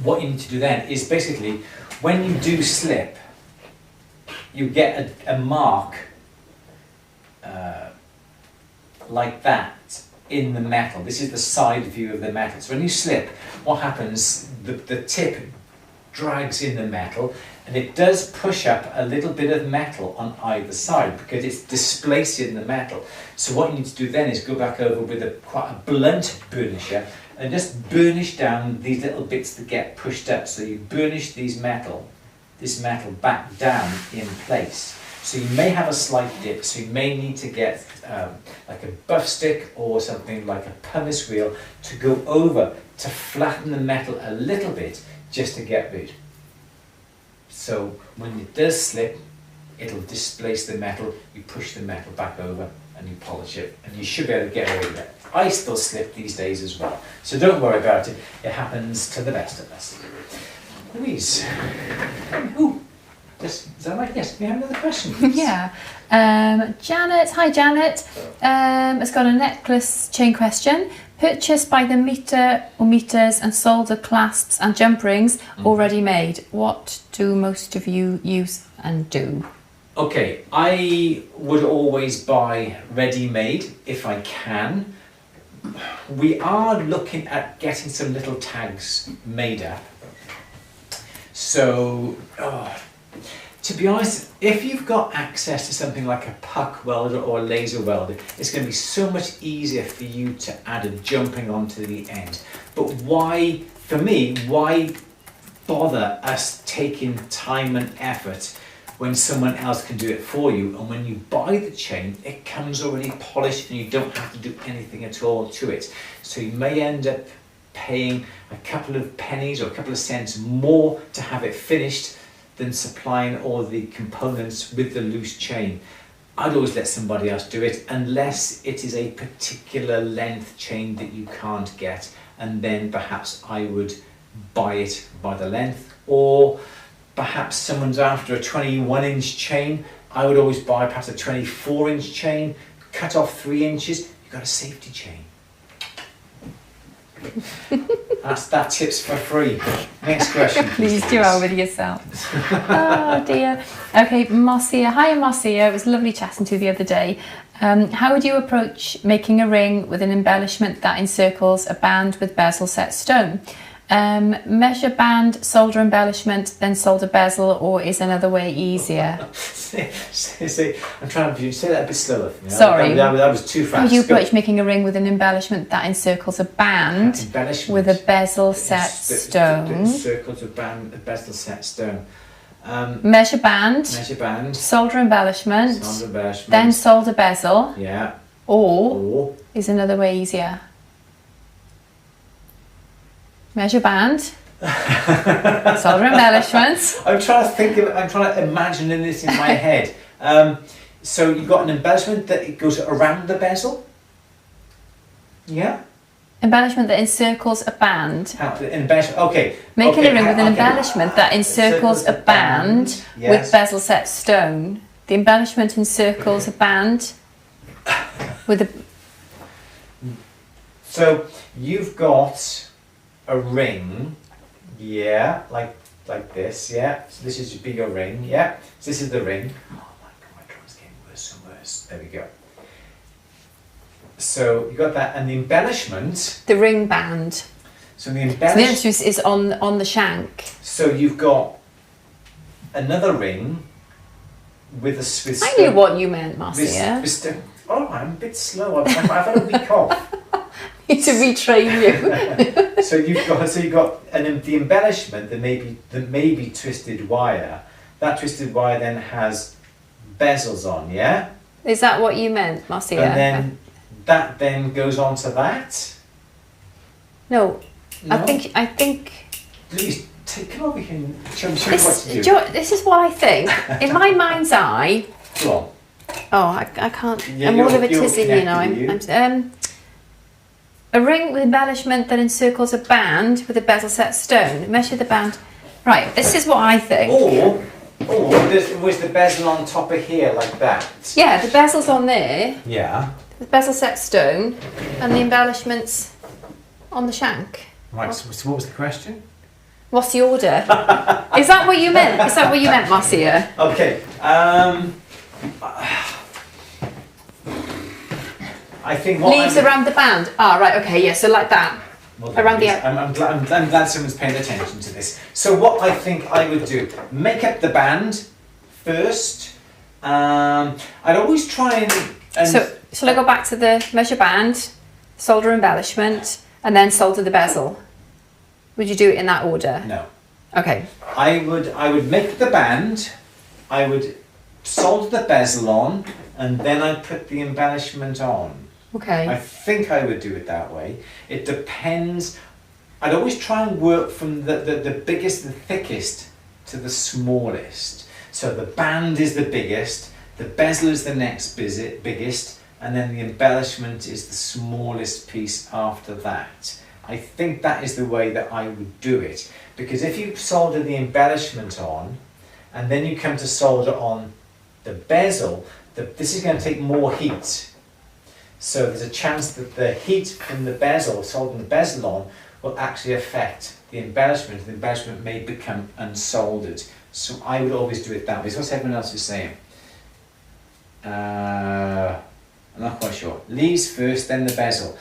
what you need to do then is basically, when you do slip, you get a mark like that in the metal. This is the side view of the metal. So when you slip, what happens, the tip drags in the metal, and it does push up a little bit of metal on either side because it's displacing the metal. So what you need to do then is go back over with quite a blunt burnisher and just burnish down these little bits that get pushed up. So you burnish this metal back down in place. So you may have a slight dip, so you may need to get like a buff stick or something like a pumice wheel to go over to flatten the metal a little bit just to get rid. So when it does slip, it'll displace the metal, you push the metal back over and you polish it, and you should be able to get away with it. I still slip these days as well, so don't worry about it. It happens to the best of us. Louise. Ooh. Is that right? Yes, we have another question. Yeah. Janet, hi Janet, has got a necklace chain question. Purchased by the meter or meters and solder clasps and jump rings already made. What do most of you use and do? Okay, I would always buy ready-made if I can. We are looking at getting some little tags made up. So, to be honest, if you've got access to something like a puck welder or a laser welder, it's going to be so much easier for you to add a jumping onto the end. But why, for me, why bother us taking time and effort when someone else can do it for you? And when you buy the chain, it comes already polished and you don't have to do anything at all to it. So you may end up paying a couple of pennies or a couple of cents more to have it finished than supplying all the components with the loose chain. I'd always let somebody else do it unless it is a particular length chain that you can't get, and then perhaps I would buy it by the length. Or perhaps someone's after a 21-inch chain, I would always buy perhaps a 24-inch chain, cut off 3 inches, you've got a safety chain. That tip's for free. Next question. Please do out with yourself. Oh dear. Okay, Marcia. Hi Marcia, it was lovely chatting to you the other day. How would you approach making a ring with an embellishment that encircles a band with bezel set stone? Measure band, solder embellishment, then solder bezel, or is another way easier? See, I'm trying to say that a bit slower. You know? Sorry. That was too fast. How would you approach making a ring with an embellishment that encircles a band with a bezel set stone? Encircles a band, a bezel set stone. Measure band, solder embellishment, then solder bezel, yeah, or is another way easier? Measure band, solder embellishments. I'm trying to imagine this in my head. So you've got an embellishment that it goes around the bezel. Yeah. Embellishment that encircles a band. Embellishment. Okay. Making okay. a ring with an embellishment that encircles a band Yes. with bezel set stone. The embellishment encircles a band with a. So you've got a ring, yeah, like this, yeah. So this is be your ring, yeah. So this is the ring. Oh my god, my drawing's getting worse and worse. There we go. So you got that, and the embellishment. The ring band. So the So the embellishment. emphasis is on the shank. So you've got another ring with a. With I knew what you meant, Marcia. Oh, I'm a bit slow. I've had a week off. Need to retrain you. So you've got the embellishment that may be twisted wire. That twisted wire then has bezels on, yeah. Is that what you meant, Marcia? And then that then goes on to that. No, No? I think. Please come over here and show me what to do. This is what I think. In my mind's eye. Go on. Oh, I can't. Yeah, I'm all of a you're tizzy here now. connected, I'm a ring with embellishment that encircles a band with a bezel set stone. Measure the band. Right, this is what I think. Or was the bezel on top of here like that? Yeah, the bezel's on there. Yeah. The bezel set stone, and the embellishments on the shank. Right. So what was the question? What's the order? Is that what you meant? Is that what you meant, Marcia? Okay. I think what Leaves around the band. Ah, right. Okay. Yeah. So like that. Well, Around the. I'm glad someone's paying attention to this. So what I think I would do, make up the band first. I'd always try and So shall I go back to the measure band, solder embellishment, and then solder the bezel? Would you do it in that order? no. Okay. I would make the band. I would solder the bezel on, and then I'd put the embellishment on. Okay. I think I would do it that way. It depends. I'd always try and work from the biggest, the thickest to the smallest. So the band is the biggest, the bezel is the next biggest, and then the embellishment is the smallest piece after that. I think that is the way that I would do it. Because if you solder the embellishment on, and then you come to solder on the bezel, this is going to take more heat. So there's a chance that the heat from the bezel, soldering the bezel on, will actually affect the embellishment. The embellishment may become unsoldered. So I would always do it that way. So what's everyone else is saying? I'm not quite sure. Leaves first, then the bezel.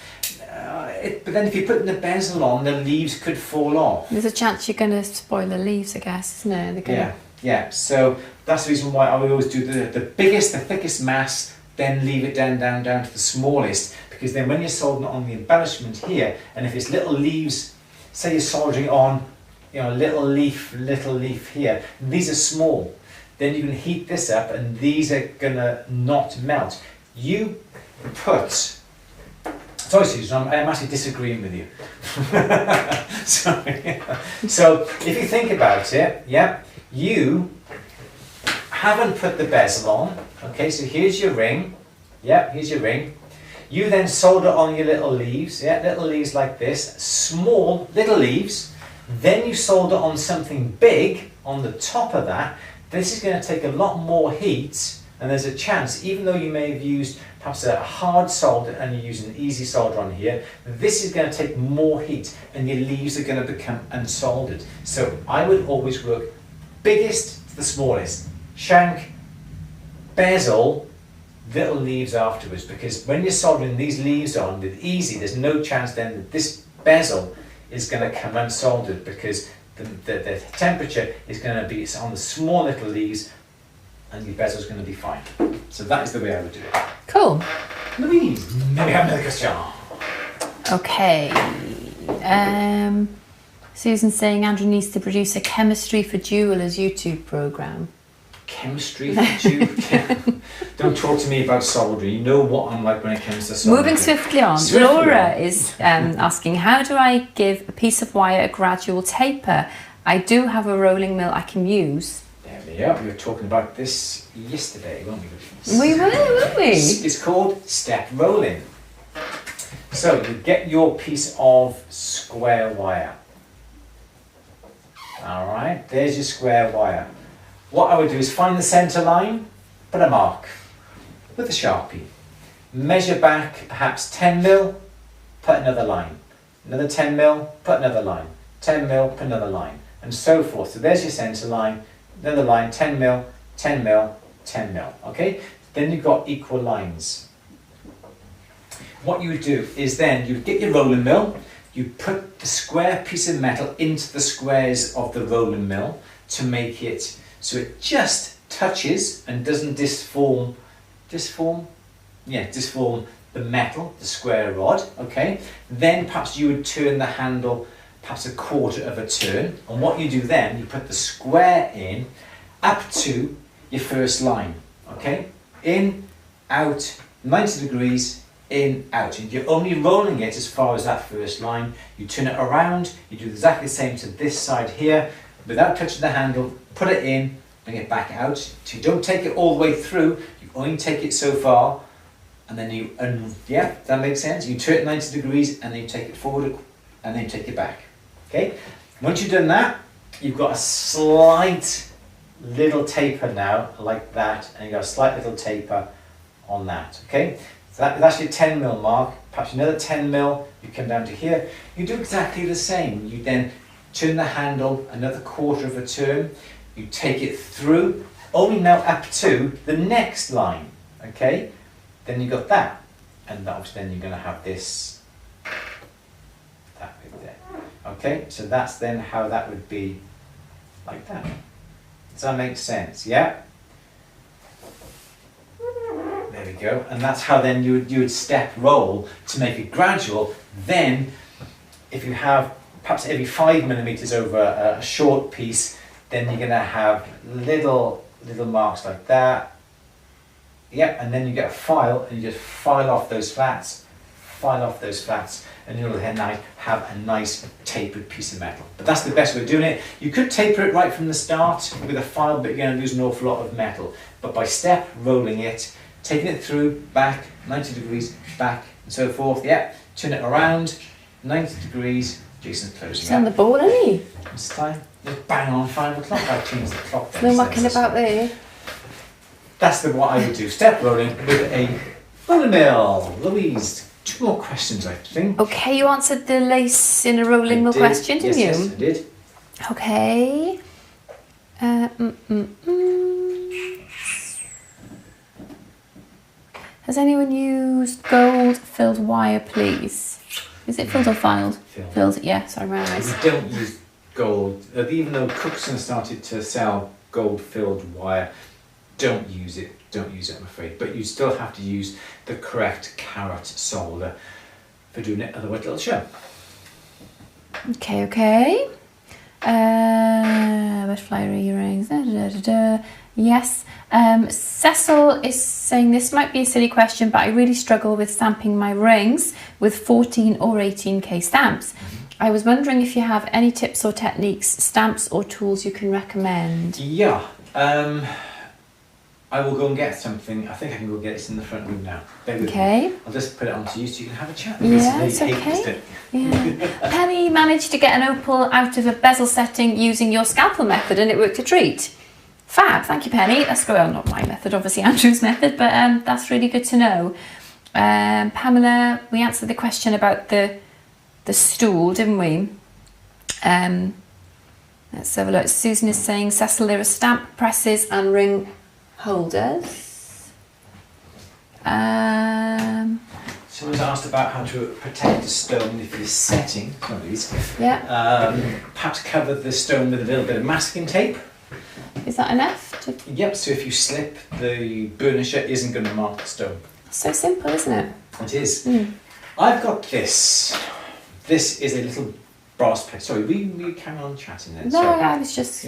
But then if you put the bezel on, the leaves could fall off. There's a chance you're going to spoil the leaves, I guess, isn't there? They're gonna... Yeah. So that's the reason why I would always do the biggest, the thickest mass, then leave it down to the smallest, because then when you're soldering on the embellishment here, and if it's little leaves, say you're soldering on, little leaf here, and these are small, then you can heat this up and these are gonna not melt. You put, sorry Susan, I'm actually disagreeing with you. Sorry. So if you think about it, yeah, you haven't put the bezel on. Okay, so here's your ring. Yeah, here's your ring. You then solder on your little leaves. Yeah, little leaves like this. Small little leaves. Then you solder on something big on the top of that. This is going to take a lot more heat, and there's a chance, even though you may have used perhaps a hard solder and you're using an easy solder on here, this is going to take more heat and your leaves are going to become unsoldered. So I would always work biggest to the smallest. Shank, bezel, little leaves afterwards, because when you're soldering these leaves on with easy, there's no chance then that this bezel is going to come unsoldered, because the temperature is going to be on the small little leaves and your bezel is going to be fine. So that is the way I would do it. Cool. Louise, maybe have another question. Okay. Susan's saying Andrew needs to produce a chemistry for jewelers YouTube program. Chemistry for jewelers? Don't talk to me about soldering. You know what I'm like when it comes to soldering. Moving swiftly on. Laura is asking, how do I give a piece of wire a gradual taper? I do have a rolling mill I can use. There it Yeah, we were talking about this yesterday, weren't we? We were, weren't we? It's called step rolling. So you get your piece of square wire. All right, there's your square wire. What I would do is find the centre line, put a mark with a Sharpie. Measure back perhaps 10 mil, put another line. Another 10 mil, put another line. 10 mil, put another line. And so forth. So there's your centre line, another line, 10 mil, 10 mil, 10 mil. Okay? Then you've got equal lines. What you would do is then you get your rolling mill, you put the square piece of metal into the squares of the rolling mill to make it so it just touches and doesn't disform the metal, the square rod, okay? Then perhaps you would turn the handle perhaps a quarter of a turn, and what you do then, you put the square in up to your first line, okay? In, out, 90 degrees, in, out. And you're only rolling it as far as that first line. You turn it around, you do exactly the same to this side here, without touching the handle, put it in, bring it back out. So you don't take it all the way through, you only take it so far, and then you, yeah, that makes sense. You turn it 90 degrees, and then you take it forward, and then you take it back. Okay? Once you've done that, you've got a slight little taper now, like that, and you've got a slight little taper on that. Okay? So that's your 10 mil mark. Perhaps another 10 mil, you come down to here. You do exactly the same. You then turn the handle another quarter of a turn. You take it through, only now up to the next line. Okay? Then you got that. And obviously then you're going to have this, that bit there. Okay? So that's then how that would be like that. Does that make sense? Yeah? There we go. And that's how then you would step roll to make it gradual. Then, if you have perhaps every 5 millimeters over a short piece, then you're going to have little marks like that. Yep, and then you get a file and you just file off those flats, and you'll then have a nice tapered piece of metal. But that's the best way of doing it. You could taper it right from the start with a file, but you're going to lose an awful lot of metal. But by step rolling it, taking it through, back, 90 degrees, back, and so forth. Yeah, turn it around, 90 degrees. Jason's closing He's on the ball, isn't he? It's time. Just bang on 5 o'clock. I changed the clock. No mucking about there. That's what I would do. Step rolling with a rolling mill. Louise, 2 more questions, I think. Okay, you answered the lace in a rolling mill question, didn't you? Yes, I did. Okay. Has anyone used gold-filled wire, please? Is it filled or filed? Filled, yeah, sorry, my eyes. We don't use gold. Even though Cookson started to sell gold-filled wire, don't use it, I'm afraid. But you still have to use the correct carat solder for doing it, otherwise it'll show. Okay. Butterfly earrings. Yes. Cecil is saying this might be a silly question, but I really struggle with stamping my rings with 14 or 18k stamps. I was wondering if you have any tips or techniques, stamps or tools you can recommend. Yeah. I will go and get something. I think I can go get it in the front room now. Okay. I'll just put it on to you so you can have a chat. Yeah, it's okay. Yeah. Penny managed to get an opal out of a bezel setting using your scalpel method, and it worked a treat. Fab, thank you, Penny. That's well, not my method, obviously Andrew's method, but that's really good to know. Pamela, we answered the question about the stool, didn't we? Let's have a look. Susan is saying, Cecil, there are stamp presses and ring holders. Someone's asked about how to protect the stone if you're setting. Yeah. Perhaps cover the stone with a little bit of masking tape. Is that enough? Yep, so if you slip, the burnisher isn't going to mark the stone. So simple, isn't it? It is. I've got this. This is a little brass plate. Sorry, we carry on chatting then? No, Sorry. I was just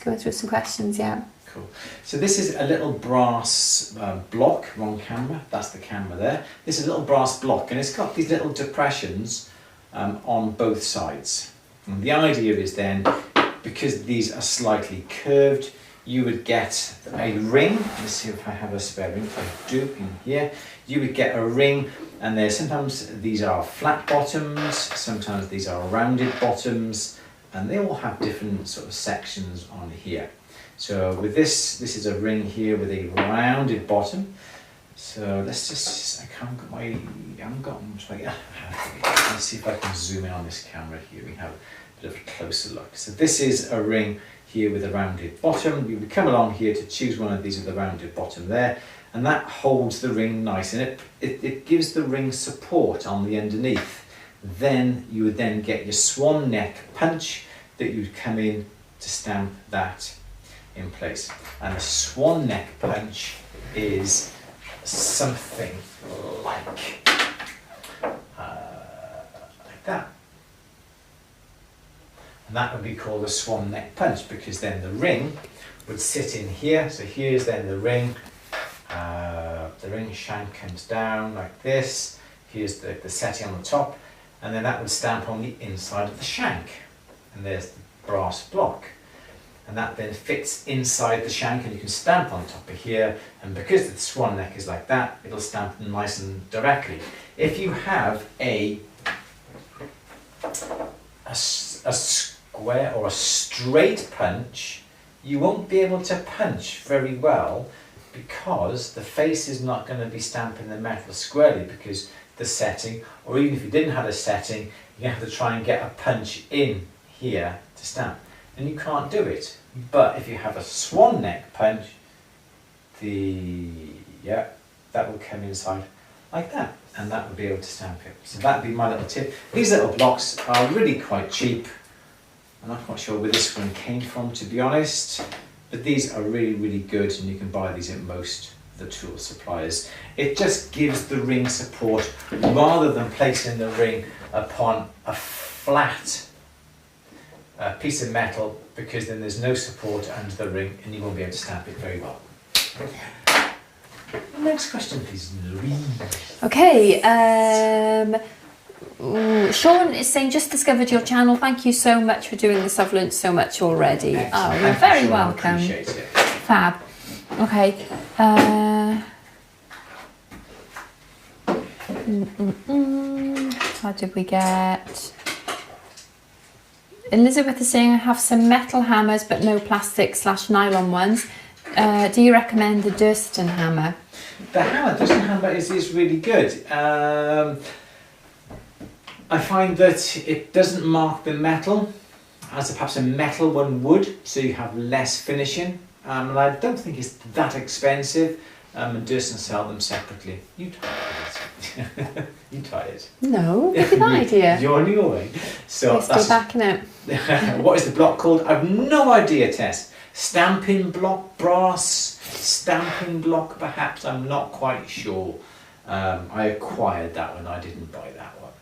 going through some questions, yeah. Cool. So this is a little brass block, wrong camera, that's the camera there. This is a little brass block and it's got these little depressions on both sides. And the idea is then, because these are slightly curved, you would get a ring. Let's see if I have a spare ring. I do in here. You would get a ring, and there's sometimes these are flat bottoms, sometimes these are rounded bottoms, and they all have different sort of sections on here. So with this is a ring here with a rounded bottom. So let's just, I haven't got much like, let's see if I can zoom in on this camera here. We have a bit of a closer look. So this is a ring here with a rounded bottom. You would come along here to choose one of these with a rounded bottom there, and that holds the ring nice, and it gives the ring support on the underneath. Then you would then get your swan neck punch that you'd come in to stamp that in place. And the swan neck punch is something like that. And that would be called a swan neck punch, because then the ring would sit in here. So here's then the ring shank comes down like this. Here's the setting on the top, and then that would stamp on the inside of the shank. And there's the brass block. And that then fits inside the shank, and you can stamp on top of here, and because the swan neck is like that, it'll stamp nice and directly. If you have a square or a straight punch, you won't be able to punch very well, because the face is not going to be stamping the metal squarely, because the setting, or even if you didn't have a setting, you have to try and get a punch in here to stamp, and you can't do it. But if you have a swan neck punch, that will come inside like that, and that would be able to stamp it. So that'd be my little tip. These little blocks are really quite cheap. I'm not quite sure where this one came from, to be honest, but these are really, really good, and you can buy these at most of the tool suppliers. It just gives the ring support rather than placing the ring upon a flat piece of metal, because then there's no support under the ring and you won't be able to stamp it very well. Next question, please, Louise. Okay, Sean is saying, just discovered your channel. Thank you so much for doing this. I've learned so much already. Excellent. Oh, you're very welcome. Appreciate it. Fab. Okay. What did we get? Elizabeth is saying, I have some metal hammers but no plastic/nylon ones. Do you recommend the Durston hammer? The Durston hammer is really good. I find that it doesn't mark the metal as perhaps a metal one would, so you have less finishing. And I don't think it's that expensive. And Durston sell them separately. You try it. You try it. No, give me that idea. You're on your way. So We're still backing it. What is the block called? I've no idea, Tess. Stamping block, brass stamping block, perhaps. I'm not quite sure. I acquired that one. I didn't buy that one.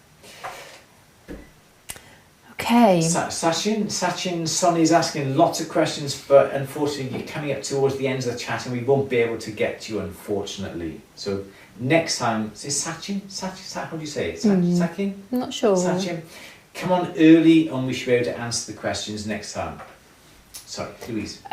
Okay. Sachin Sonny's asking lots of questions, but unfortunately you're coming up towards the end of the chat and we won't be able to get to you, unfortunately. So next time, is it Sachin? How do you say it? Sachin? I'm not sure. Sachin, come on early and we should be able to answer the questions next time. Sorry, Louise.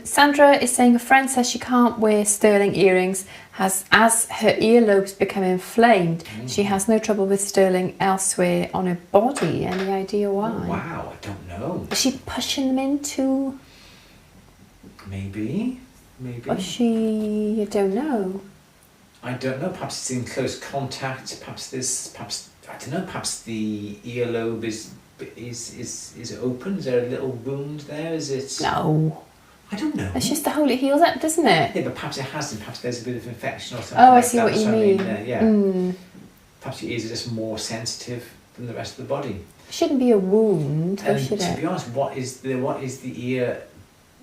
Sandra is saying a friend says she can't wear sterling earrings as her earlobes become inflamed. She has no trouble with sterling elsewhere on her body. Any idea why? Oh, wow, I don't know. Is she pushing them into? Maybe. Or she, you don't know. I don't know. Perhaps it's in close contact. Perhaps I don't know. Perhaps the earlobe is open. Is there a little wound there? Is it? No. I don't know. It's just to hold it heals up, doesn't it? Yeah, but perhaps it hasn't. Perhaps there's a bit of infection or something. Oh, I like see that. what you mean. Yeah. Perhaps your ears are just more sensitive than the rest of the body. It shouldn't be a wound, though, should it? To be honest, what is the ear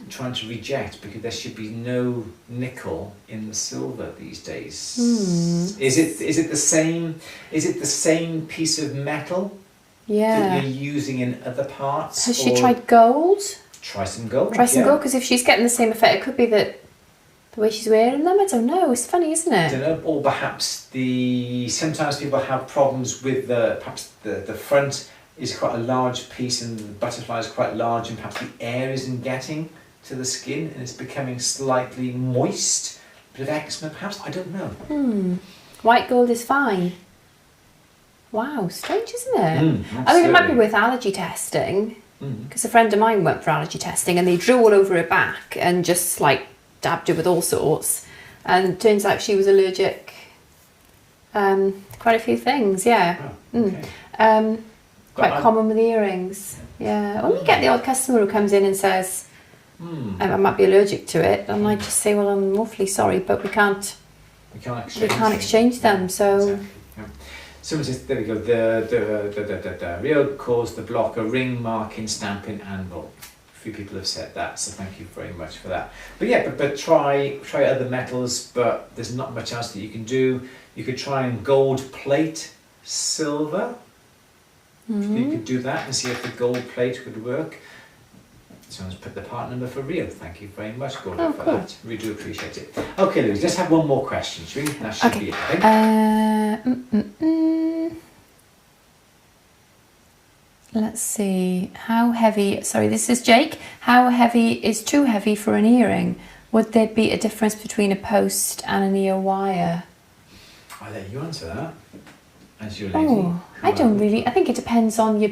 trying to reject? Because there should be no nickel in the silver these days. Is it the same piece of metal? Yeah. That you're using in other parts? Has she tried gold? Try some gold. Try some gold, because if she's getting the same effect, it could be that the way she's wearing them. I don't know. It's funny, isn't it? I don't know. Or perhaps sometimes people have problems with perhaps the front is quite a large piece and the butterfly is quite large, and perhaps the air isn't getting to the skin and it's becoming slightly moist. A bit of eczema perhaps, I don't know. White gold is fine. Wow, strange, isn't it? I mean, it might be Absolutely. worth allergy testing, because a friend of mine went for allergy testing and they drew all over her back and just like dabbed her with all sorts, and it turns out she was allergic to quite a few things. Yeah. Oh, okay. Quite But common with earrings. Yeah. When you get the odd customer who comes in and says, I might be allergic to it, and I just say, well, I'm awfully sorry, but we can't exchange them. So. Exactly. Yeah. Someone says, there we go, the Rio caused the block a ring marking stamping anvil. A few people have said that, so thank you very much for that. But yeah, but try other metals, but there's not much else that you can do. You could try and gold plate silver. You could do that and see if the gold plate would work. Someone's put the part number for Rio. Thank you very much, Gordon, for that. We do appreciate it. Okay, Louise, let's have one more question, shall we? That should be it, I think. Let's see. How heavy? Sorry, this is Jake. How heavy is too heavy for an earring? Would there be a difference between a post and an ear wire? I'll let you answer that. As your lady. Oh, I don't really. I think it depends on your.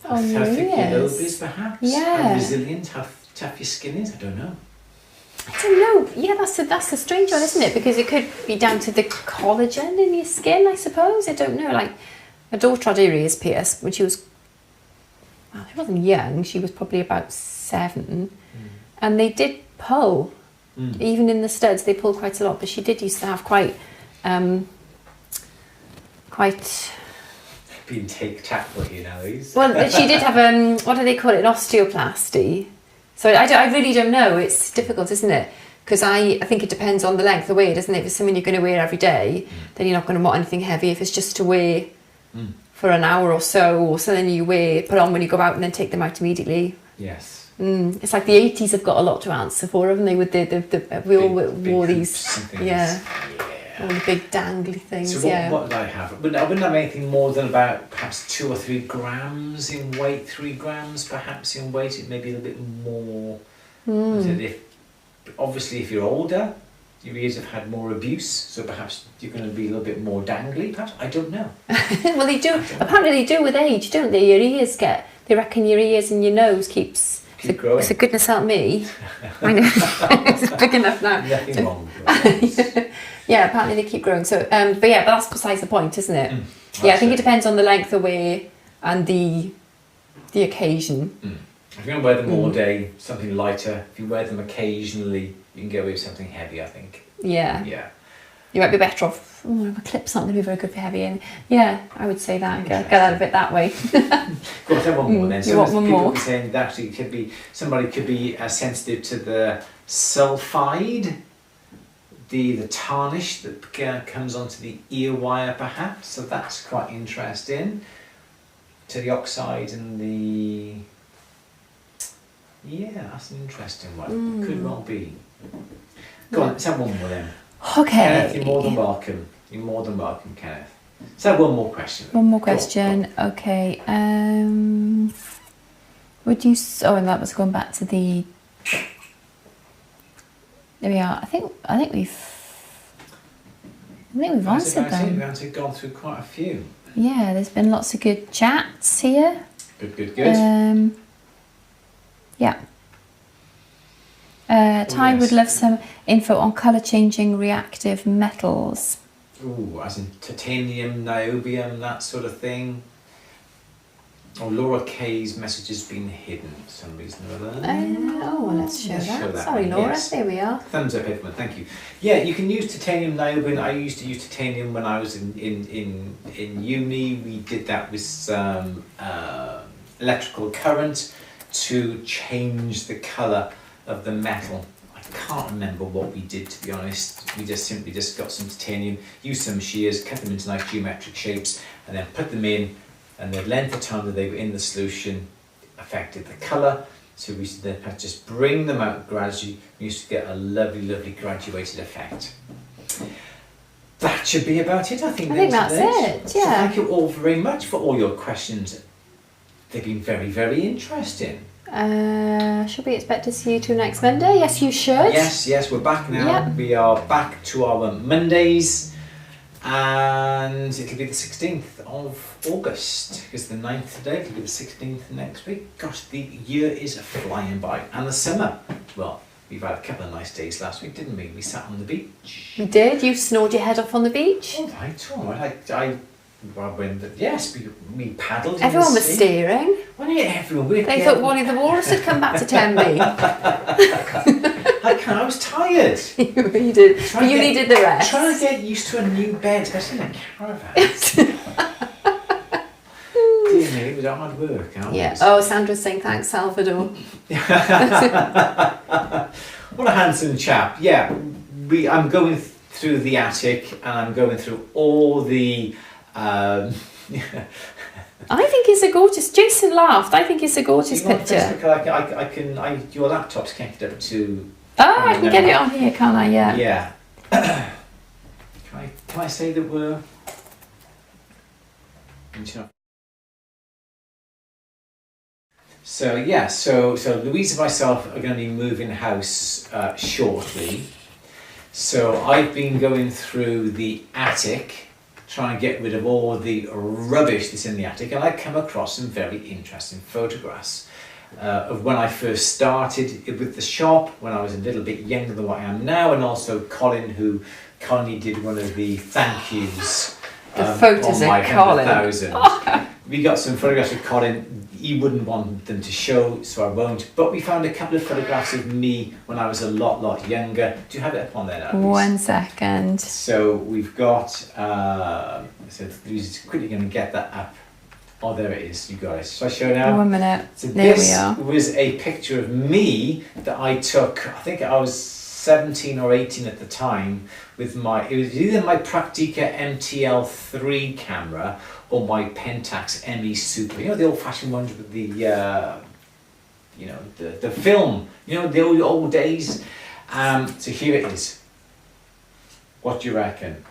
How thick your lobe is, perhaps. Yeah. How resilient, how tough your skin is. I don't know. I don't know. Yeah, that's the strange one, isn't it? Because it could be down to the collagen in your skin, I suppose. I don't know. Like, my daughter had her ears pierced when she was. Well, she wasn't young. She was probably about 7, and they did pull. Even in the studs, they pull quite a lot. But she did used to have quite. Being tactful here now, Louise. Well, she did have what do they call it? An osteoplasty. So I really don't know. It's difficult, isn't it? Because I think it depends on the length of wear, doesn't it? If it's something you're going to wear every day, then you're not going to want anything heavy. If it's just to wear for an hour or so then you put on when you go out and then take them out immediately. Yes. It's like the 80s have got a lot to answer for, haven't they? With we all wore these, all the big dangly things. So what did I have? I wouldn't have anything more than about perhaps 2 or 3 grams in weight, 3 grams perhaps in weight. It may be a little bit more. Obviously, if you're older, your ears have had more abuse, so perhaps you're going to be a little bit more dangly. Perhaps I don't know. Well, they do. Apparently, they do with age, don't they? Your ears they reckon your ears and your nose keep growing. So goodness help me. I know it's big enough now. Nothing wrong with it. Yeah, apparently they keep growing. So, but that's besides the point, isn't it? Yeah, I think it depends on the length of wear and the occasion. If you're going to wear them all day, something lighter. If you wear them occasionally, you can go with something heavy, I think. Yeah. Yeah. You might be better off. Oh, a clip's not going to be very good for heavy. And yeah, I would say that. Get out of it that way. Go on, have one more then. You want one more? People saying that actually somebody could be sensitive to the sulfide. The tarnish that comes onto the ear wire perhaps, so that's quite interesting. To the oxide and the... Yeah, that's an interesting one. Could well be. Go on, let's have one more then. Okay. Kenneth, you're more than welcome. You're more than welcome, Kenneth. Let's have one more question. One more question. Okay. Would you... Oh, and that was going back to the... There we are. I think we've answered them. We've gone through quite a few. Yeah, there's been lots of good chats here. Good. Yeah. Ty would love some info on colour changing reactive metals. Ooh, as in titanium, niobium, that sort of thing. Oh, Laura K's message has been hidden for some reason or other. Well, let's show that. Sorry, Laura. Yes. There we are. Thumbs up, everyone. Thank you. Yeah, you can use titanium niobium. I used to use titanium when I was in uni. We did that with some electrical current to change the colour of the metal. I can't remember what we did, to be honest. We simply got some titanium, used some shears, cut them into nice geometric shapes, and then put them in. And the length of time that they were in the solution affected the colour. So we used to then just bring them out gradually. We used to get a lovely graduated effect. That should be about it, I think. I think that's it, yeah. So thank you all very much for all your questions. They've been very interesting. Should we expect to see you two next Monday? Yes, you should. Yes, we're back now. Yeah. We are back to our Mondays, and it'll be the 16th of August. It's the 9th today, it'll be the 16th next week. Gosh, the year is flying by. And the summer, well, we've had a couple of nice days last week, didn't we? We sat on the beach. We did. You snored your head off on the beach. All right. Yes, we paddled. Everyone in the was sea. staring. Well, yeah, everyone. They thought one of the walrus had come back to Tenby. I was tired. You did. But you needed the rest. Trying to get used to a new bed, especially in a caravan. Dear me, it was hard work. Yeah. Oh, Sandra's saying thanks, Salvador. What a handsome chap. Yeah, I'm going through the attic and I'm going through all the... I think it's a gorgeous... Jason laughed. I think it's a gorgeous picture. Facebook, your laptop's connected up to... Oh, I can get it on here, can't I? Yeah. Yeah. Can I say that we're... So yeah, so Louise and myself are going to be moving house shortly. So I've been going through the attic, trying to get rid of all the rubbish that's in the attic, and I come across some very interesting photographs of when I first started with the shop, when I was a little bit younger than what I am now, and also Colin, who kindly did one of the thank yous. The photos of Colin. We got some photographs of Colin. He wouldn't want them to show, so I won't. But we found a couple of photographs of me when I was a lot younger. Do you have it up on there now? 1 second. So we've got, so Louise is quickly going to get that up. Oh, there it is. You got it. So I show now. 1 minute. So there this we are. was a picture of me that I took. I think I was 17 or 18 at the time with it was either my Praktica MTL3 camera or my Pentax ME Super. You know, the old-fashioned ones with the, the film. You know, the old days. So here it is. What do you reckon?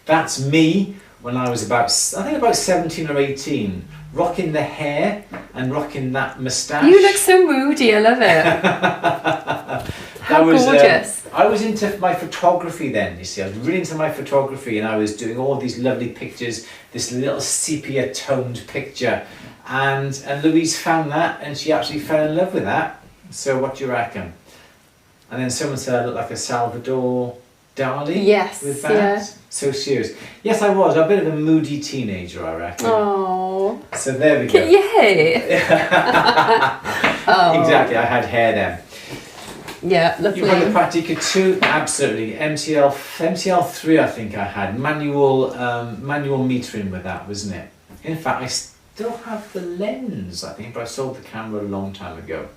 That's me when I was about 17 or 18, rocking the hair and rocking that moustache. You look so moody, I love it. How gorgeous. I was into my photography then, you see. I was really into my photography and I was doing all these lovely pictures, this little sepia toned picture. And Louise found that and she actually fell in love with that. So what do you reckon? And then someone said I look like a Salvador Dali. Yes, with that. yeah. So serious. Yes, I was. A bit of a moody teenager, I reckon. Oh. So there we go. Yay. Oh. Exactly. I had hair then. Yeah, lovely. You had the Praktica 2, absolutely. MTL3, I think I had manual metering with that, wasn't it? In fact, I still have the lens, I think, but I sold the camera a long time ago.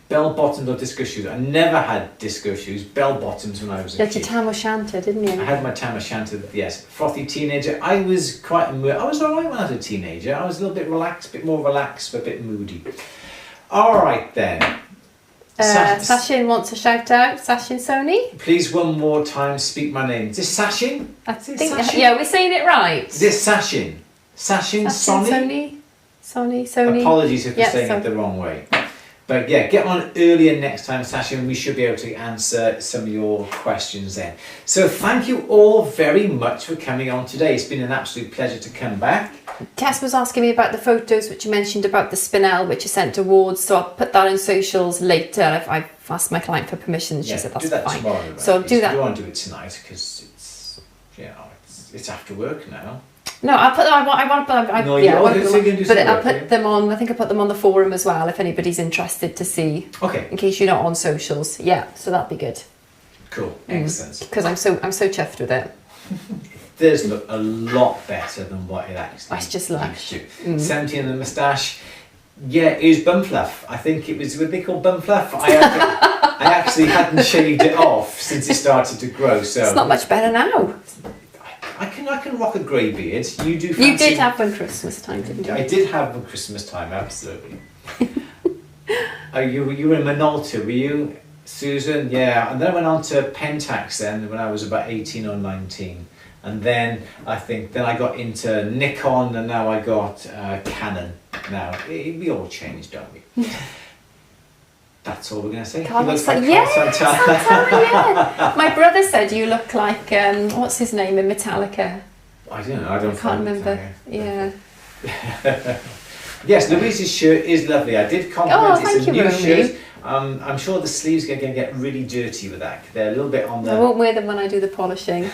Bell bottoms or disco shoes. I never had disco shoes. Bell bottoms when I was a kid. You had your Tam O'Shanter, didn't you? I had my Tam O'Shanter, yes. Frothy teenager. I was I was alright when I was a teenager. I was a little bit relaxed, a bit more relaxed, but a bit moody. Alright then. Sashin wants a shout out. Sashin Sony. Please one more time speak my name. Is this Sashin? I think yeah, we're saying it right. Is this Sashin? Sashin Sony? Sony. Apologies if we're saying it the wrong way. But yeah, get on earlier next time, Sasha, and we should be able to answer some of your questions then. So thank you all very much for coming on today. It's been an absolute pleasure to come back. Tess was asking me about the photos which you mentioned about the spinel which you sent towards, so I'll put that on socials later. I've asked my client for permission. She said that's do that fine. Tomorrow, right? So I'll do that. You don't want to do it tonight because it's after work now. No, I'll put. I want. No, yeah, I'll put them on. I think I put them on the forum as well if anybody's interested to see. Okay. In case you're not on socials, yeah. So that'd be good. Cool. Excellent. Because I'm so chuffed with it. It does look a lot better than what it actually. That's just lush. 70 and the moustache. Yeah, it was bum fluff. I think it was what they call bum fluff. I actually hadn't shaved it off since it started to grow. So it's not much better now. I can rock a grey beard. You do. You did have one Christmas time, didn't you? I did have one Christmas time, absolutely. You were in Minolta, were you, Susan? Yeah, and then I went on to Pentax then when I was about 18 or 19. And then I got into Nikon and now I got Canon. now. We all change, don't we? That's all we're going to say. Carlos Santana. Yeah. My brother said you look like, what's his name in Metallica? I don't know. I don't can't remember. Yeah. Yes, Louise's shirt is lovely. I did compliment Oh, it. thank It's a you, new Romy. shirt. I'm sure the sleeves are going to get really dirty with that. They're a little bit on I the... won't wear them when I do the polishing.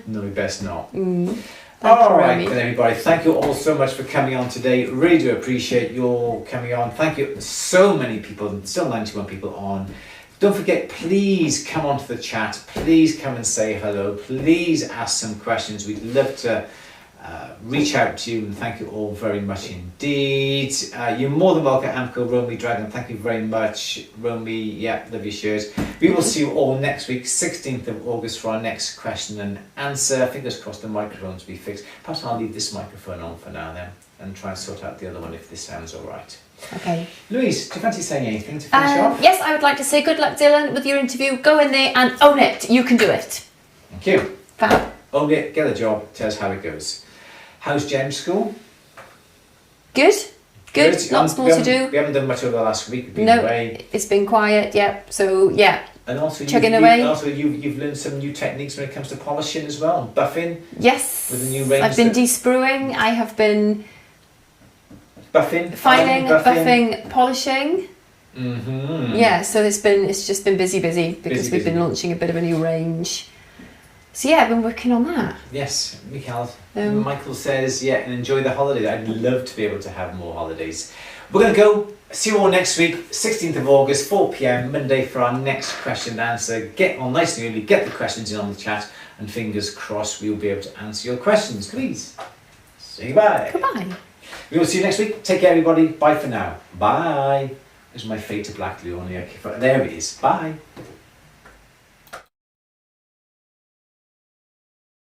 No, best not. Thank All you, right, Romy. then, everybody. Thank you all so much for coming on today. Really do appreciate your coming on. Thank you. So many people, still 91 people on. Don't forget, please come onto the chat. Please come and say hello. Please ask some questions. We'd love to reach out to you, and thank you all very much indeed. You're more than welcome, Amco, Romy, Dragon. Thank you very much, Romy. Yeah, love your shares. We will see you all next week, 16th of August, for our next question and answer. Fingers crossed the microphones will be fixed. Perhaps I'll leave this microphone on for now then, and try and sort out the other one if this sounds all right. Okay. Louise, do you fancy saying anything to finish off? Yes, I would like to say good luck, Dylan, with your interview. Go in there and own it. You can do it. Thank you. Fab. Own it, get a job, tell us how it goes. How's Gem's school? Good. Lots more to do. We haven't done much over the last week. We've been No, away. it's been quiet. Yep. So yeah. And also, chugging away. You've learned some new techniques when it comes to polishing as well, buffing. Yes. With the new range. I've been despruing. I have been buffing, filing, buffing, polishing. Mm-hmm. Yeah. So it's just been busy because we've been launching a bit of a new range. So yeah, I've been working on that. Yes, Michael says, yeah, and enjoy the holiday. I'd love to be able to have more holidays. We're going to go. See you all next week, 16th of August, 4 p.m, Monday, for our next question and answer. Get on nice and early, get the questions in on the chat, and fingers crossed we'll be able to answer your questions. Please, say goodbye. Goodbye. We will see you next week. Take care, everybody. Bye for now. Bye. There's my fade to black, Leonie. There it is. Bye.